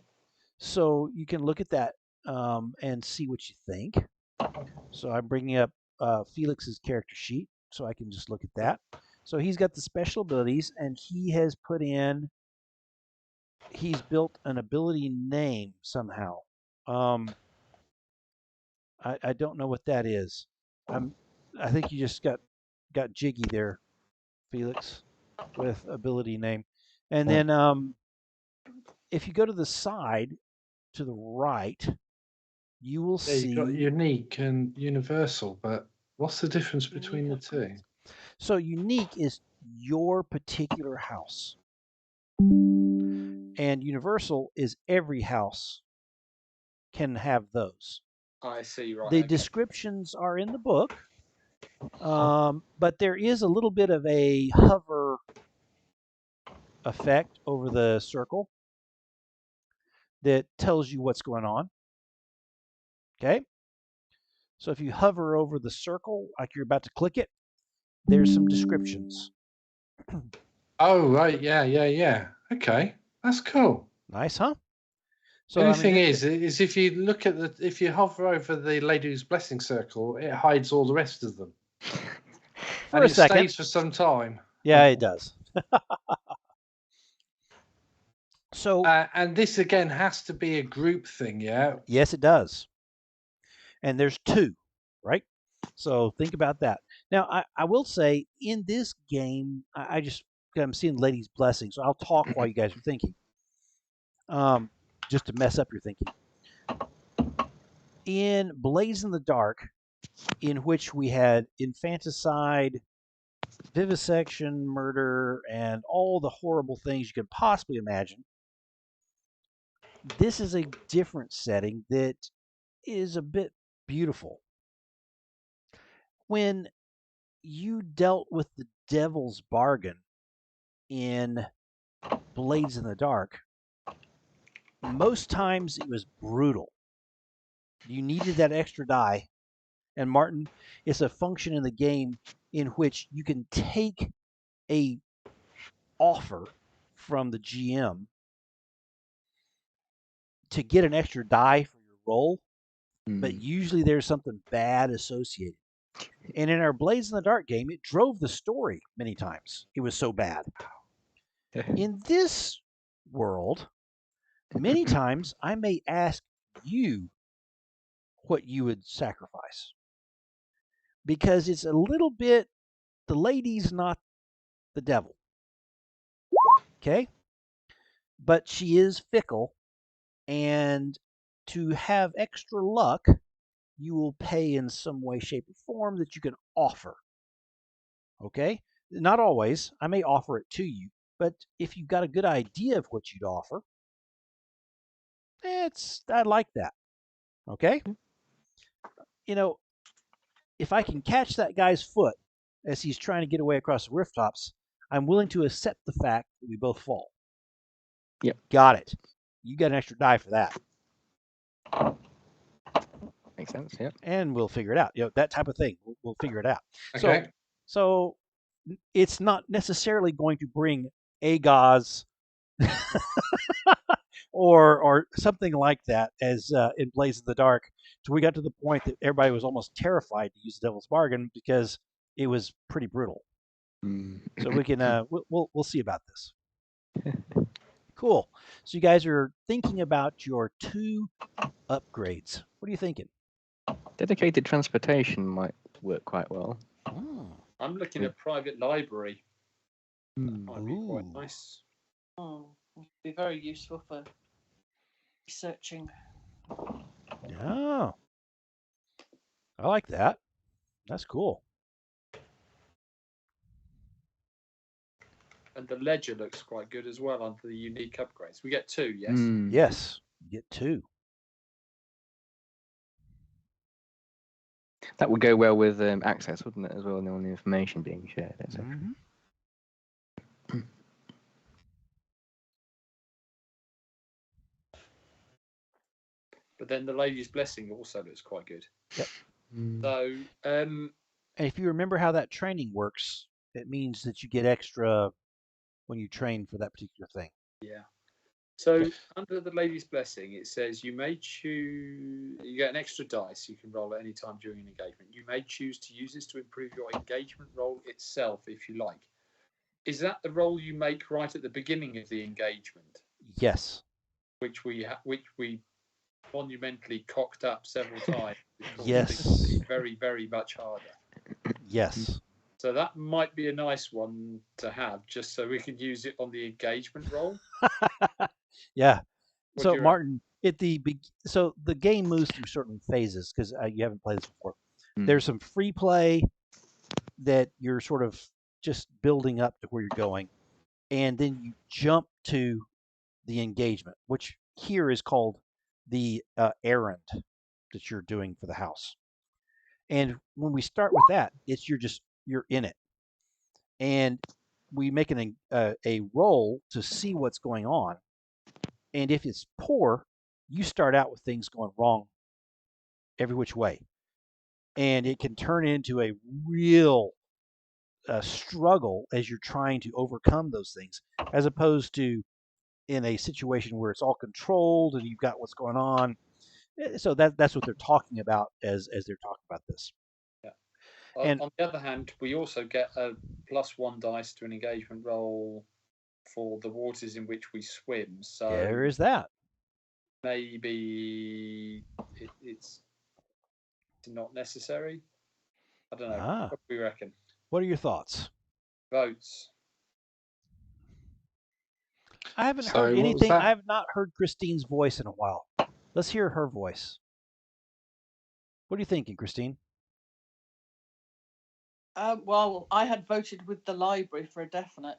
So you can look at that and see what you think. So I'm bringing up Felix's character sheet so I can just look at that. So he's got the special abilities, and he has put in, he's built an ability name somehow. I don't know what that is. I think you just got jiggy there, Felix, with ability name. And then if you go to the side to the right, you will see. You've got unique and universal, but what's the difference between the two? So unique is your particular house, and universal is every house can have those. I see. Right. The okay. descriptions are in the book, but there is a little bit of a hover effect over the circle that tells you what's going on. Okay? So if you hover over the circle like you're about to click it, there's some descriptions. Oh, right. Yeah. Okay. That's cool. Nice, huh? So the only thing is if you look at if you hover over the Lady's Blessing circle, it hides all the rest of them. For a second. Stays for some time. Yeah, it does. So and this again has to be a group thing, yeah? Yes, it does. And there's 2, right? So think about that. Now, I will say in this game, I'm seeing Lady's Blessing, so I'll talk while you guys are thinking, just to mess up your thinking. In Blaze in the Dark, in which we had infanticide, vivisection, murder, and all the horrible things you could possibly imagine, this is a different setting that is a bit beautiful. When you dealt with the devil's bargain in Blades in the Dark, most times it was brutal. You needed that extra die. And Martin, it's a function in the game in which you can take a offer from the GM to get an extra die for your roll, but usually there's something bad associated. And in our Blades in the Dark game, it drove the story many times. It was so bad. In this world, many times I may ask you what you would sacrifice, because it's a little bit, the lady's not the devil. Okay? But she is fickle, and to have extra luck, you will pay in some way, shape, or form that you can offer. Okay? Not always. I may offer it to you, but if you've got a good idea of what you'd offer, I like that. Okay? You know, if I can catch that guy's foot as he's trying to get away across the rooftops, I'm willing to accept the fact that we both fall. Yep. Got it. You got an extra die for that. Makes sense, yeah. And we'll figure it out. That type of thing. We'll figure it out. Okay. So it's not necessarily going to bring Agaz or something like that as in Blaze in the Dark. So we got to the point that everybody was almost terrified to use the Devil's Bargain because it was pretty brutal. So we can we'll see about this. Cool. So you guys are thinking about your 2 upgrades. What are you thinking? Dedicated transportation might work quite well. I'm looking at private library. That might be quite nice. Oh, it'd be very useful for researching. Yeah. I like that. That's cool. And the ledger looks quite good as well under the unique upgrades. We get 2, yes? Yes, you get 2. That would go well with access, wouldn't it, as well, and all the information being shared, etc. But then the Lady's Blessing also looks quite good. Yep. So, and if you remember how that training works, it means that you get extra when you train for that particular thing. Yeah. So under the Lady's Blessing, it says you may choose. You get an extra dice you can roll at any time during an engagement. You may choose to use this to improve your engagement roll itself, if you like. Is that the roll you make right at the beginning of the engagement? Yes. Which we monumentally cocked up several times. Yes. Very, very much harder. Yes. So that might be a nice one to have, just so we can use it on the engagement roll. Yeah. What do So you Martin, so the game moves through certain phases because you haven't played this before. There's some free play that you're sort of just building up to where you're going, and then you jump to the engagement, which here is called the errand that you're doing for the house. And when we start with that, it's you're in it, and we make a roll to see what's going on. And if it's poor, you start out with things going wrong every which way, and it can turn into a real struggle as you're trying to overcome those things, as opposed to in a situation where it's all controlled and you've got what's going on. So that's what they're talking about as they're talking about this. Yeah. And on the other hand, we also get a +1 dice to an engagement roll for the waters in which we swim. So there is that. Maybe it's not necessary. I don't know. What do we reckon? What are your thoughts? Votes. I haven't heard anything. I have not heard Christine's voice in a while. Let's hear her voice. What are you thinking, Christine? Well, I had voted with the library for a definite.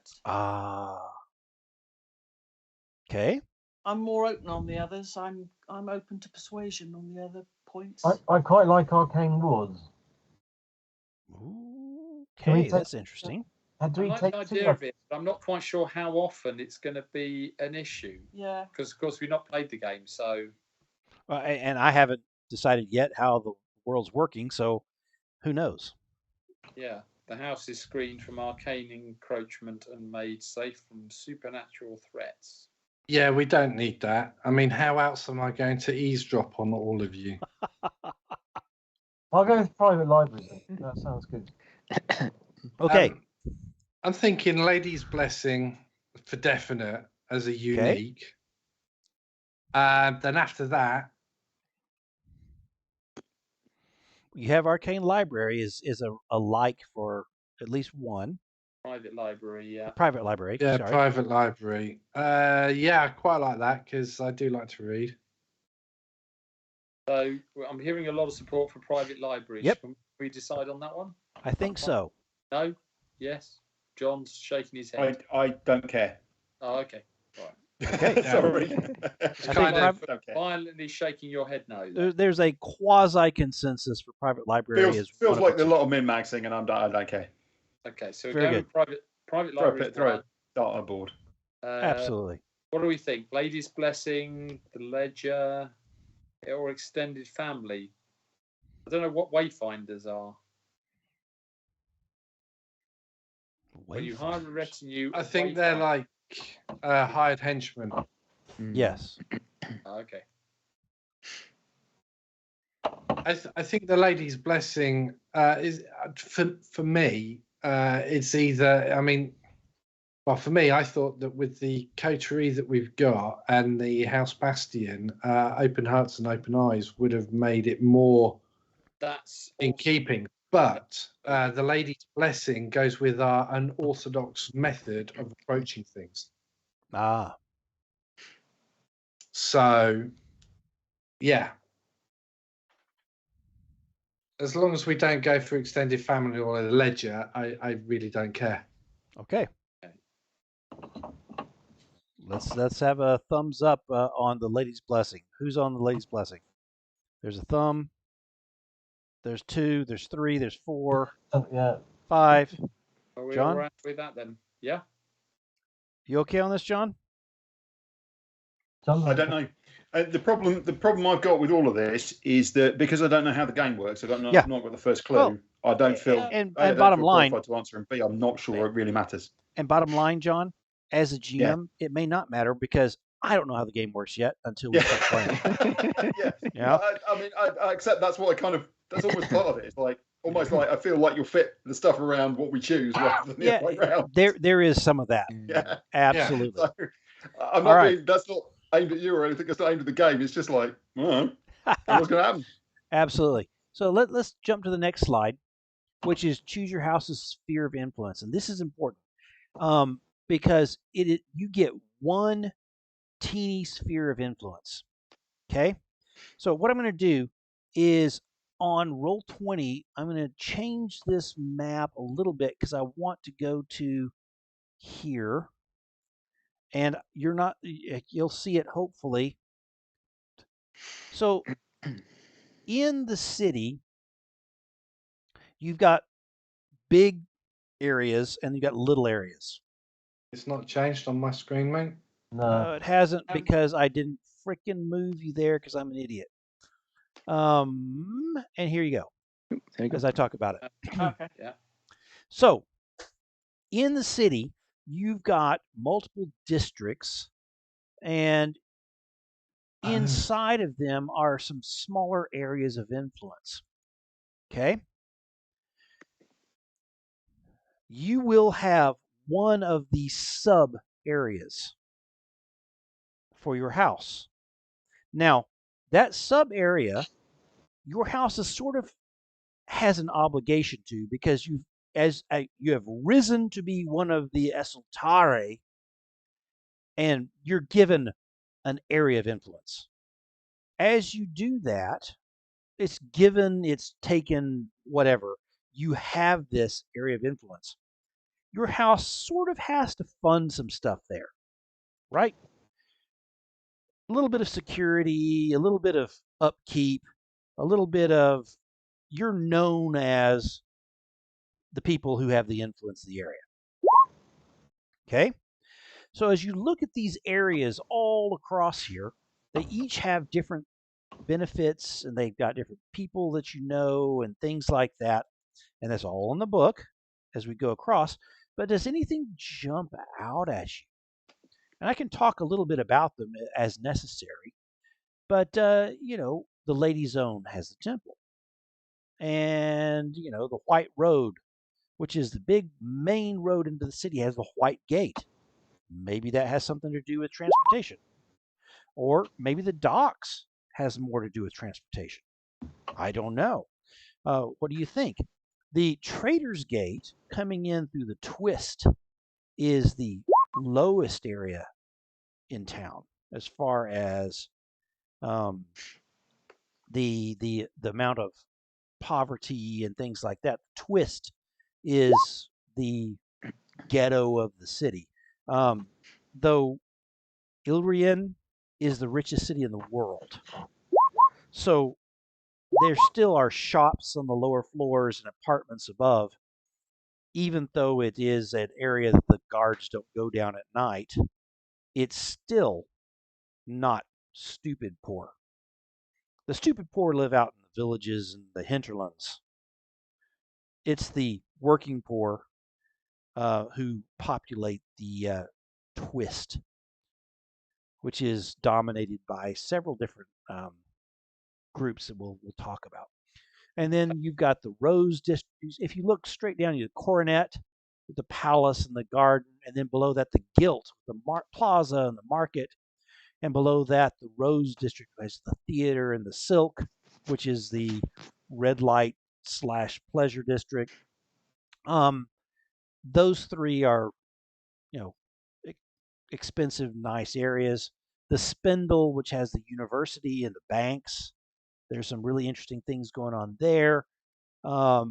Okay. I'm more open on the others. I'm open to persuasion on the other points. I quite like Arcane Woods. Okay, that's interesting. I like the idea of it, but I'm not quite sure how often it's going to be an issue. Yeah. Because, of course, we've not played the game, so... And I haven't decided yet how the world's working, so who knows? Yeah. The house is screened from arcane encroachment and made safe from supernatural threats. Yeah, we don't need that. I mean, how else am I going to eavesdrop on all of you? I'll go with private libraries. That sounds good. Okay. I'm thinking Lady's Blessing for definite as a unique. Then after that, you have Arcane Library is a like for at least one. Private library, yeah. Private library. Yeah, sorry. private library. Yeah, I quite like that because I do like to read. So I'm hearing a lot of support for private libraries. Yep. Can we decide on that one? I think so. No? Yes? John's shaking his head. I don't care. Oh, okay. Right. Okay. Sorry. It's kind of violently shaking your head no. There's a quasi consensus for private library. Feels like a lot of min-maxing, and I don't care. Okay, so we're going with private library. Throw it on board. Absolutely. What do we think? Lady's Blessing, the Ledger, or Extended Family? I don't know what Wayfinders are. When you hire a retinue, I think they're like hired henchmen. Yes. Okay. I think the Lady's Blessing is for me. It's either. I mean, well, for me, I thought that with the coterie that we've got and the House Bastion, Open Hearts and Open Eyes would have made it more. That's in keeping. But the Lady's Blessing goes with our unorthodox method of approaching things. So, yeah. As long as we don't go for Extended Family or the Ledger, I really don't care. Okay. Let's have a thumbs up on the Lady's Blessing. Who's on the Lady's Blessing? There's a thumb. There's 2. There's 3. There's 4. Yeah. 5. Are we John? all right with that then? Yeah. You okay on this, John? I don't know. The problem I've got with all of this is that because I don't know how the game works, I've not got the first clue. Well, I don't feel and A, I don't bottom feel line, qualified to answer, and B, I'm not sure it really matters. And bottom line, John, as a GM, it may not matter because I don't know how the game works yet until we start playing. Yeah. I mean, I accept that's what that's almost part of it. It's like almost like I feel like you'll fit the stuff around what we choose rather than the other way around. There is some of that. Yeah, absolutely. So, I'm not being. That's not aimed at you or anything. It's not aimed at the game. It's just like, what's going to happen? Absolutely. So let's jump to the next slide, which is choose your house's sphere of influence, and this is important because you get one teeny sphere of influence. Okay. So what I'm going to do is on Roll20, I'm going to change this map a little bit because I want to go to here, and you'll see it hopefully. So in the city, you've got big areas and you've got little areas. It's not changed on my screen, mate? No. It hasn't because I didn't freaking move you there because I'm an idiot. And here you go. As I talk about it. Okay. Yeah. So in the city, you've got multiple districts, and inside of them are some smaller areas of influence. Okay? You will have one of these sub areas for your house. Now, that sub area, your house is sort of has an obligation to because you have risen to be one of the esultare, and you're given an area of influence. As you do that, it's taken, whatever. You have this area of influence. Your house sort of has to fund some stuff there, right? A little bit of security, a little bit of upkeep, a little bit of you're known as the people who have the influence of the area. Okay? So as you look at these areas all across here, they each have different benefits and they've got different people that you know and things like that. And that's all in the book as we go across. But does anything jump out at you? And I can talk a little bit about them as necessary. But, the Lady Zone has the temple. And, the White Road, which is the big main road into the city, has the White Gate. Maybe that has something to do with transportation. Or maybe the docks has more to do with transportation. I don't know. What do you think? The Trader's Gate coming in through the twist is the lowest area in town as far as the amount of poverty and things like that. Twist is the ghetto of the city. Though Ilrian is the richest city in the world. So there still are shops on the lower floors and apartments above, even though it is an area that the guards don't go down at night. It's still not stupid poor. The stupid poor live out in the villages and the hinterlands. It's the working poor who populate the twist, which is dominated by several different groups that we'll talk about. And then you've got the Rose District. If you look straight down, you have the Coronet, the Palace and the Garden, and then below that the Gilt, the Plaza and the Market, and below that the Rose District has the Theater and the Silk, which is the red light / pleasure district. Those three are, expensive, nice areas. The Spindle, which has the university and the banks. There's some really interesting things going on there. The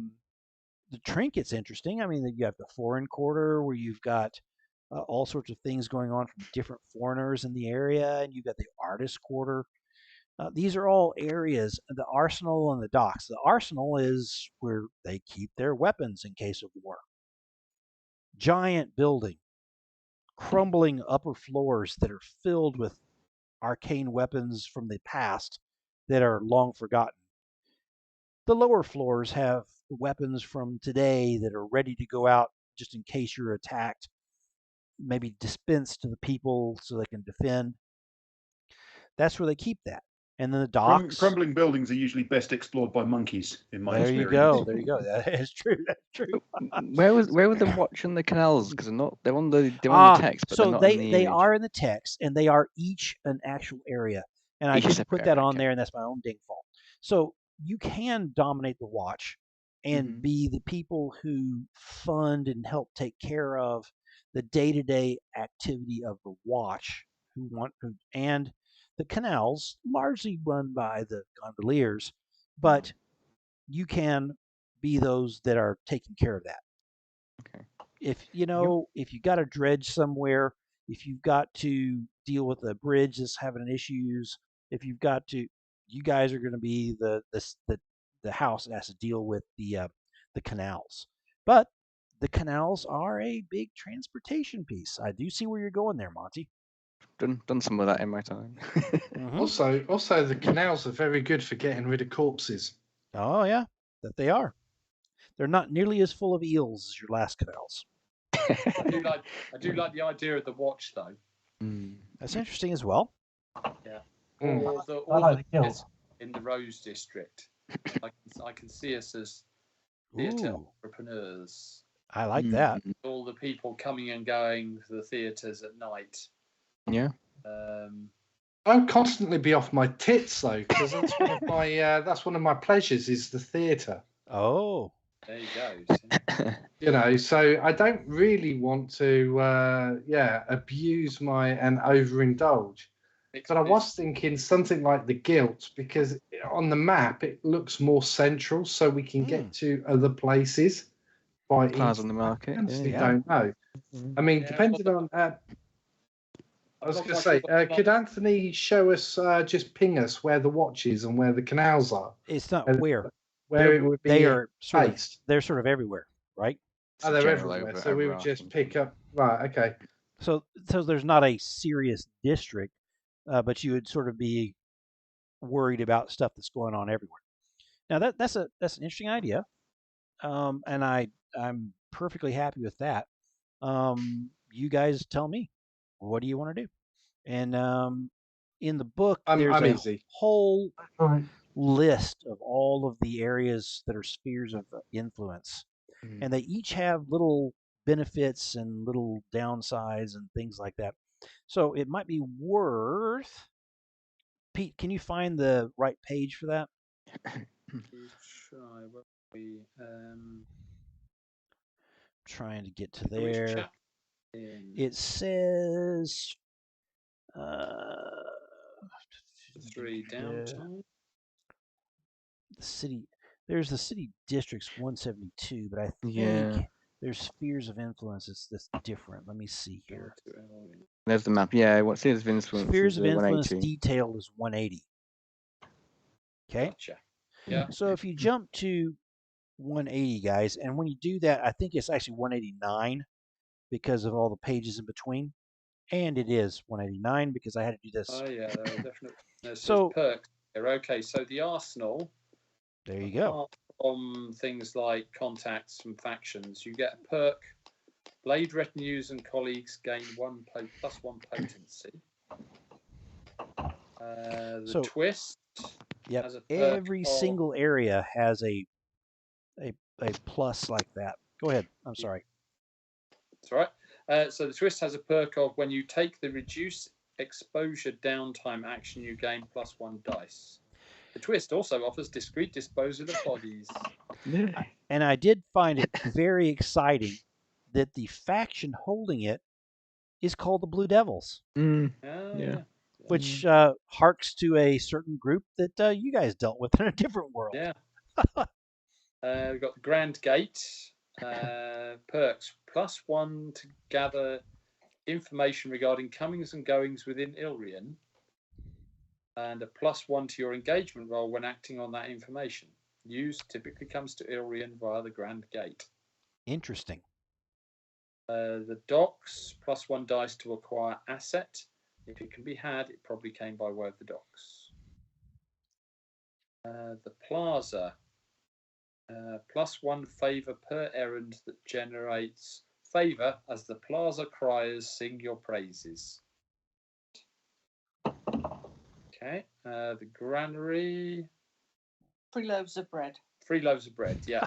Trinket's interesting. I mean, you have the Foreign Quarter where you've got all sorts of things going on from different foreigners in the area, and you've got the Artist Quarter. These are all areas, the arsenal and the docks. The arsenal is where they keep their weapons in case of war. Giant building, crumbling upper floors that are filled with arcane weapons from the past that are long forgotten. The lower floors have weapons from today that are ready to go out just in case you're attacked, maybe dispensed to the people so they can defend. That's where they keep that. And then the docks. Crumbling buildings are usually best explored by monkeys, in my There experience. you go. There you go. That is true. That's true. Where were the watch and the canals? Because they're on the text, but they're so not they in the they image. are in the text, and they are each an actual area. And I Each didn't separate put that area, on okay. there, and that's my own ding fault. So you can dominate the watch and be the people who fund and help take care of the day-to-day activity of the watch, and the canals, largely run by the gondoliers, but you can be those that are taking care of that. Okay. If you got a dredge somewhere, if you've got to deal with a bridge that's having issues, you guys are going to be the house that has to deal with the canals. But the canals are a big transportation piece. I do see where you're going there, Monty. Done some of that in my time. Also, the canals are very good for getting rid of corpses. Oh yeah, that they are. They're not nearly as full of eels as your last canals. I do like the idea of the watch though. That's interesting as well. Yeah. I The like the guild. in the Rose District. I can see us as theatre entrepreneurs. I like that. All the people coming and going to the theatres at night. Yeah. I'll constantly be off my tits though, because that's one of my pleasures is the theatre. Oh, there you go. So I don't really want to, abuse and overindulge. But I was thinking something like the Guilt, because on the map it looks more central, so we can get to other places by Plaza on the market. We don't know. I mean, depending on. I was going to say, could Anthony show us, just ping us where the watch is and where the canals are? It's not where it would be. They are based. They're sort of everywhere, right? Oh, they're everywhere. So we would just pick up. Right. Okay. So there's not a serious district, but you would sort of be worried about stuff that's going on everywhere. Now that's an interesting idea, and I'm perfectly happy with that. You guys tell me, what do you want to do? And in the book, there's a whole list of all of the areas that are spheres of influence, and they each have little benefits and little downsides and things like that. So it might be worth. Pete, can you find the right page for that? Trying to get to there. It says 3 downtime. There's the city districts 172, but I think there's spheres of influence that's different. Let me see here. There's the map. Yeah, what spheres of influence? Spheres of influence detailed is 180. Okay. Gotcha. Yeah. So if you jump to 180, guys, and when you do that, I think it's actually 189 because of all the pages in between, and it is 189 because I had to do this. Oh yeah, definitely. So perks. Okay, so the arsenal. There you go. Apart from things like contacts from factions, you get a perk. Blade retinues and colleagues gain plus one potency. The twist. Yep. Every single area has a plus like that. Go ahead. I'm sorry. That's all right. So the twist has a perk of when you take the reduce exposure downtime action, you gain plus 1 dice. The twist also offers discrete disposal of bodies. And I did find it very exciting that the faction holding it is called the Blue Devils. Yeah. Which harks to a certain group that you guys dealt with in a different world. Yeah. We've got the Grand Gate. Perks plus 1 to gather information regarding comings and goings within Ilrian. and a +1 to your engagement roll when acting on that information. News typically comes to Ilrian via the Grand Gate. Interesting. The docks, +1 dice to acquire asset. If it can be had, it probably came by way of the docks. The plaza, +1 favor per errand that generates favor as the plaza criers sing your praises. Okay, the granary. 3 loaves of bread. 3 loaves of bread, yeah.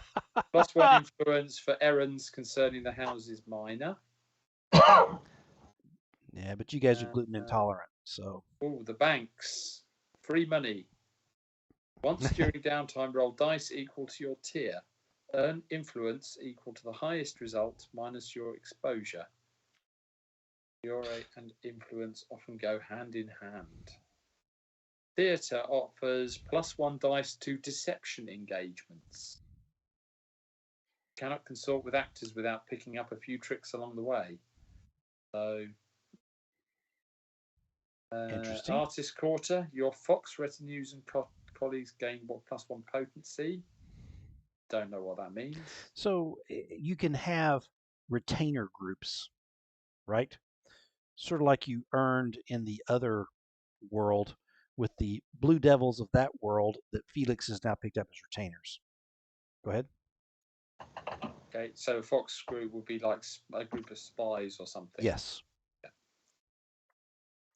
+1 influence for errands concerning the house's minor. Yeah, but you guys are gluten intolerant, so. Oh, the banks. Free money. Once during downtime, roll dice equal to your tier. Earn influence equal to the highest result minus your exposure. NVRA and influence often go hand in hand. Theatre offers +1 dice to deception engagements. Cannot consort with actors without picking up a few tricks along the way. So, Interesting. Artist Quarter, your Fox retinues and colleagues gain +1 potency. Don't know what that means. So you can have retainer groups, right? Sort of like you earned in the other world with the Blue Devils of that world that Felix has now picked up as retainers. Go ahead. Okay, so a Fox group would be like a group of spies or something. Yes. Yeah.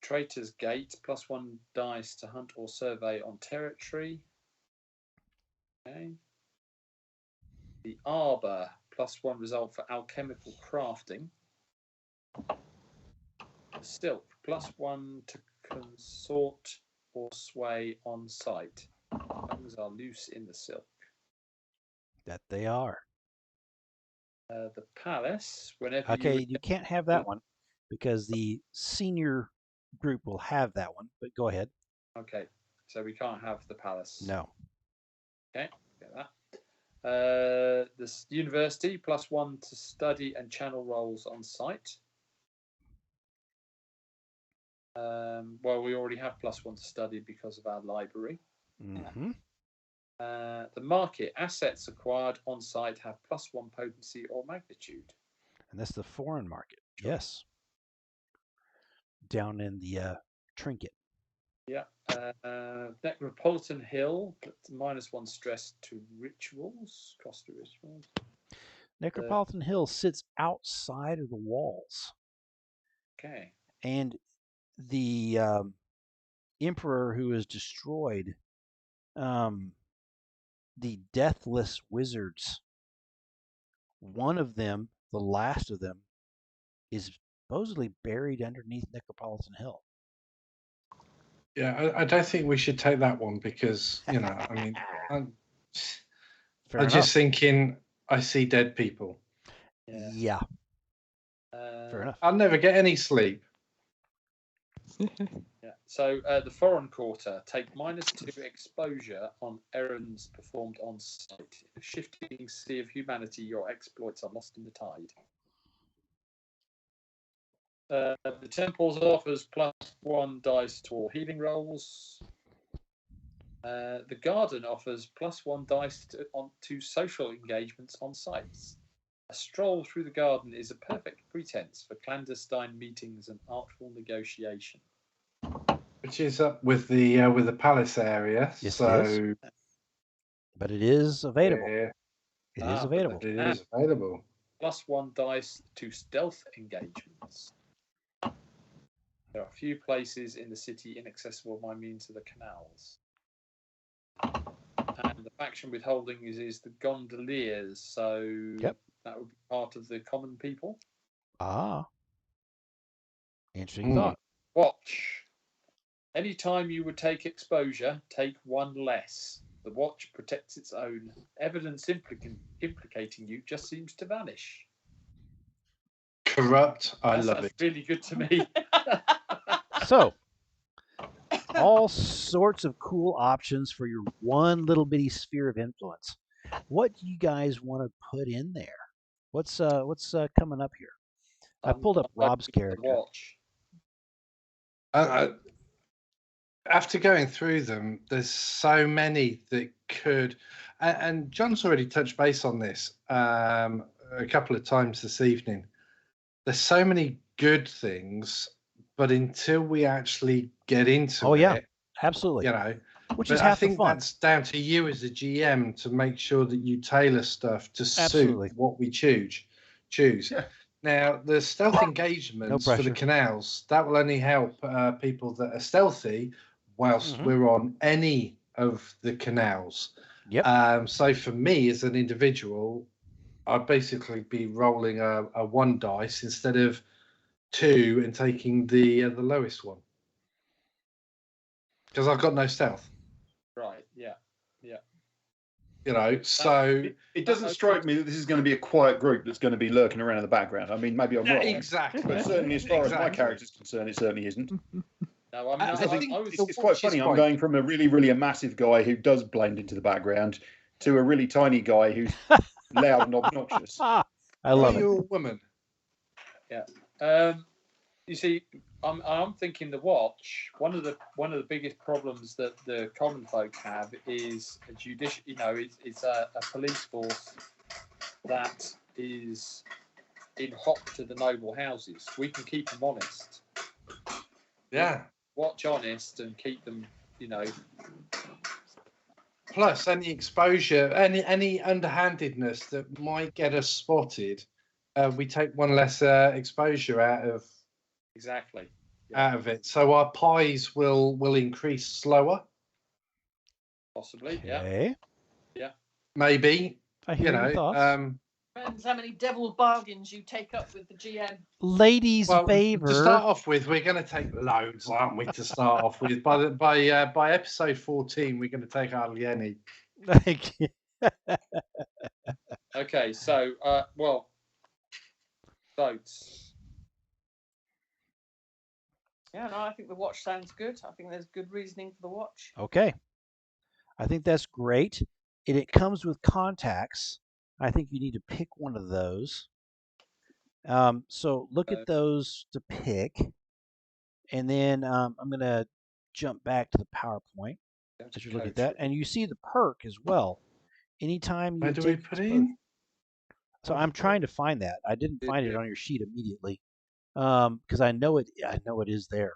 Traitor's Gate, +1 dice to hunt or survey on territory. Okay. The Arbor, +1 result for alchemical crafting. The Silk, +1 to consort or sway on site. Tongues are loose in the silk. That they are. The Palace, whenever Okay, you can't have that one because the senior group will have that one, but go ahead. Okay, so we can't have the Palace. No. Okay, get that. This university, +1 to study and channel roles on site. Well, we already have +1 to study because of our library. Mm-hmm. The market, assets acquired on site have +1 potency or magnitude. And that's the foreign market. Sure. Yes. Down in the trinket. Yeah. Necropolitan Hill, -1 stress to rituals, cost of rituals. Necropolitan Hill sits outside of the walls. Okay. And the emperor who is destroyed, the deathless wizards, one of them, the last of them, is supposedly buried underneath Necropolitan Hill. Yeah, I don't think we should take that one because, you know, I mean, I'm just thinking I see dead people. Yeah. Fair enough. I'll never get any sleep. Yeah. So the foreign quarter, take -2 exposure on errands performed on site. In a shifting sea of humanity, your exploits are lost in the tide. The temples offers +1 dice to all healing rolls. The garden offers +1 dice to social engagements on sites. A stroll through the garden is a perfect pretense for clandestine meetings and artful negotiation. Which is up with the palace area. Yes, so, it is. But it is available. It is available. It is available. +1 dice to stealth engagements. There are few places in the city inaccessible by means of the canals. And the faction withholding is the gondoliers, so that would be part of the common people. Ah. Interesting thought. Watch. Anytime you would take exposure, take 1 less. The watch protects its own. Evidence implicating you just seems to vanish. Corrupt. I love it. That's really good to me. So, all sorts of cool options for your one little bitty sphere of influence. What do you guys want to put in there? What's coming up here? I pulled up Rob's character. Watch. After going through them, there's so many that could, and John's already touched base on this a couple of times this evening. There's so many good things, but until we actually get into it, absolutely, which is I half the think fun. that's down to you as a GM to make sure that you tailor stuff to suit what we choose. Yeah. Now, the stealth engagements for the canals, that will only help people that are stealthy whilst we're on any of the canals. Yep. So for me as an individual, I'd basically be rolling a 1 dice instead of 2 and taking the lowest one. Because I've got no stealth. Right, yeah. So it doesn't strike me that this is going to be a quiet group that's going to be lurking around in the background. I mean, maybe I'm wrong. Exactly. But certainly, as far as my character's concerned, it certainly isn't. No, I think it's quite funny. I'm going from a really a massive guy who does blend into the background to a really tiny guy who's loud and obnoxious. I love it. You're a woman. Yeah. You see, I'm thinking the watch. One of the biggest problems that the common folk have is a judicial. It's a police force that is in hock to the noble houses. We can keep them honest. Yeah. Watch honest and keep them. Plus, any exposure, any underhandedness that might get us spotted, we take one less exposure out of. Exactly. Out of it, so our pies will increase slower. Possibly, yeah. Maybe. I hear your thoughts. Depends how many devil bargains you take up with the GM. Ladies' favor. To start off with, we're going to take loads, aren't we? To start off with, by episode 14, we're going to take hardly any. Okay, so votes. Yeah, no, I think the watch sounds good. I think there's good reasoning for the watch. Okay. I think that's great. It comes with contacts. I think you need to pick one of those. So look at those to pick. And then I'm going to jump back to the PowerPoint as you look at that. And you see the perk as well. Anytime you Where do we put in? So I'm trying to find that. I didn't find it on your sheet immediately. Because I know it is there.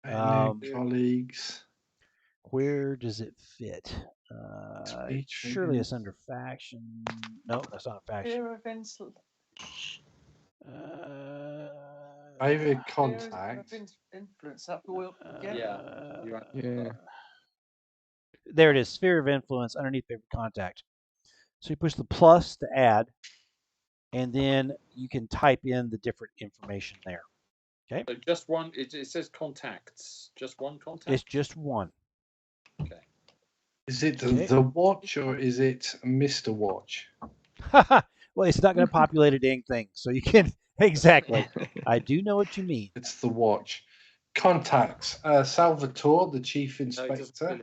Colleagues. Where does it fit? Surely it's under faction. No, that's not a faction. Fear of influence. Favorite contact. Influence. That will. Yeah. There it is. Sphere of influence underneath favorite contact. So you push the plus to add, and then you can type in the different information there. Okay. So just one. It says contacts. Just one contact. It's just one. Okay. Is it the watch or is it Mr. Watch? Well, it's not going to populate a dang thing, so you can exactly. I do know what you mean. It's the watch. Contacts. Salvatore, the chief inspector.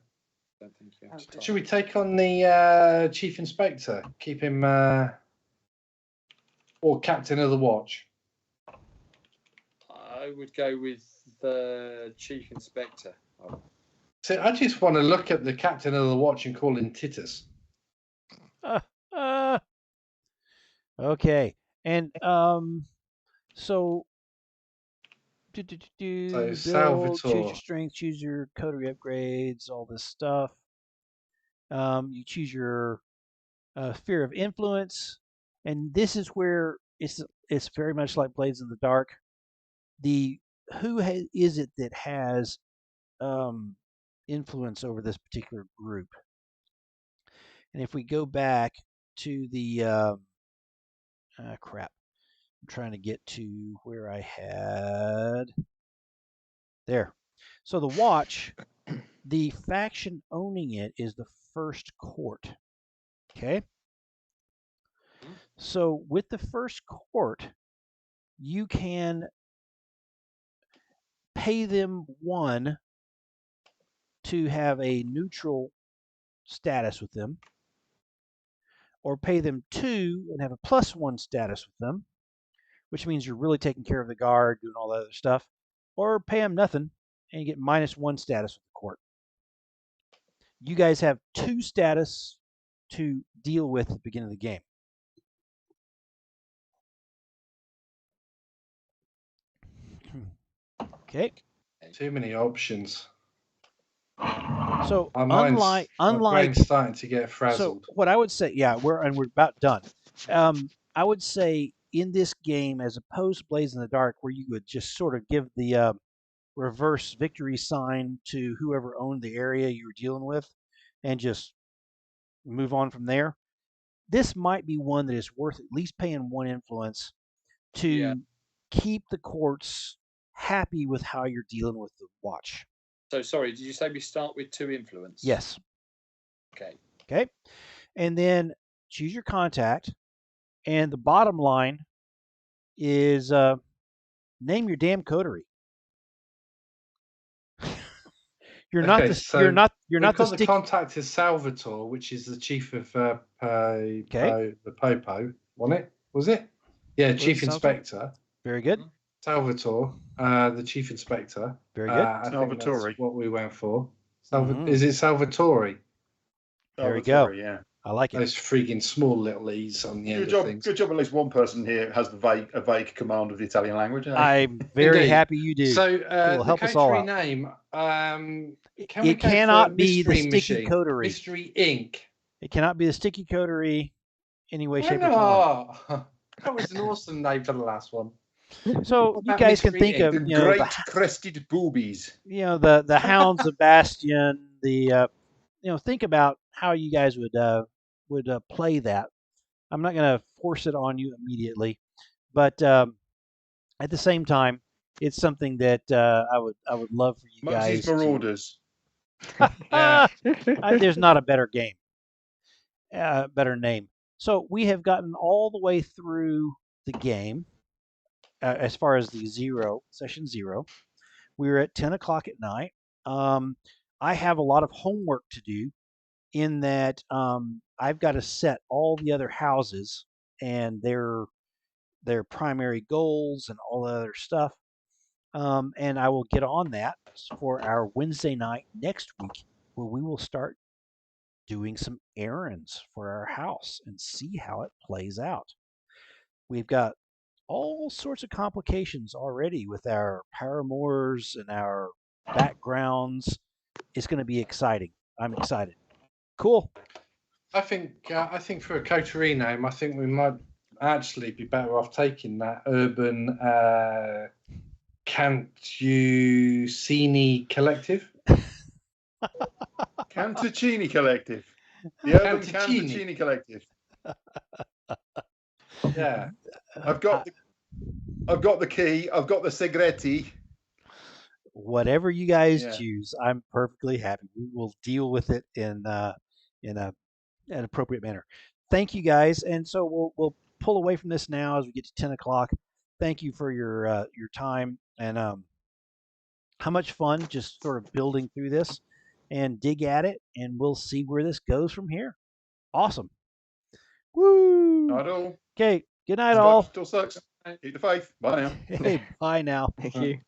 Should we take on the chief inspector? Keep him, or captain of the watch? I would go with the chief inspector. So I just want to look at the captain of the watch and call him Titus. Okay, and so build, Salvatore. choose your strength, choose your coterie upgrades, all this stuff. You choose your sphere of influence, and this is where it's very much like Blades in the Dark. Is it that has influence over this particular group? And if we go back to the crap, I'm trying to get to where I had there. So the watch, the faction owning it is the first court. Okay. So with the first court, you can pay them 1 to have a neutral status with them, or pay them 2 and have a +1 status with them, which means you're really taking care of the guard, doing all that other stuff, or pay them nothing and you get -1 status with the court. you guys have 2 status to deal with at the beginning of the game. Okay. Too many options. So my brain's starting to get frazzled. So what I would say, yeah, we're about done. I would say in this game, as opposed to Blaze in the Dark, where you would just sort of give the reverse victory sign to whoever owned the area you were dealing with, and just move on from there. This might be one that is worth at least paying 1 influence to keep the courts happy with how you're dealing with the watch. So sorry, did you say we start with 2 influence? Yes. Okay. Okay. And then choose your contact. And the bottom line is name your damn coterie. You're not the contact is Salvatore, which is the chief of the Popo, wasn't it? Was it? Yeah, chief inspector. Very good. Salvatore, the chief inspector. Very good. I think that's what we went for. Is it Salvatore? There we go. Yeah. I like it. Those freaking small little E's on the end of things. Good job. At least one person here has a vague command of the Italian language. I'm very happy you do. So it will help us all out. Name. It cannot be the sticky coterie. Mystery Inc. It cannot be the sticky coterie, any way, shape, or form. That was an awesome name for the last one. So you guys can think of great crested boobies. The Hounds of Bastion. Think about how you guys would play that. I'm not going to force it on you immediately, but at the same time, it's something that I would love for you guys. Marauders. There's not a better game, better name. So we have gotten all the way through the game as far as the session 0. We're at 10 o'clock at night. I have a lot of homework to do in that I've got to set all the other houses and their primary goals and all the other stuff. And I will get on that for our Wednesday night next week, where we will start doing some errands for our house and see how it plays out. We've got all sorts of complications already with our paramours and our backgrounds. It's going to be exciting. I'm excited. Cool. I think for a coterie name, I think we might actually be better off taking that urban Cantuccini Collective. Cantuccini Collective. The urban Cantuccini Collective. Yeah. I've got the key. I've got the segretti. Whatever you guys choose, I'm perfectly happy. We will deal with it in an appropriate manner. Thank you guys, and so we'll pull away from this now as we get to 10 o'clock. Thank you for your time and how much fun just sort of building through this and dig at it, and we'll see where this goes from here. Awesome. Woo! Not all. Okay. Good night, all. Still sucks. Eat the faith. Bye now. Hey, bye now. Thank you.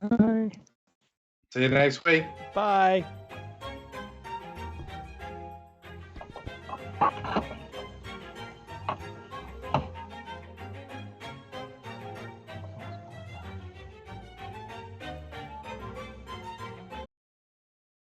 Bye. See you next week. Bye.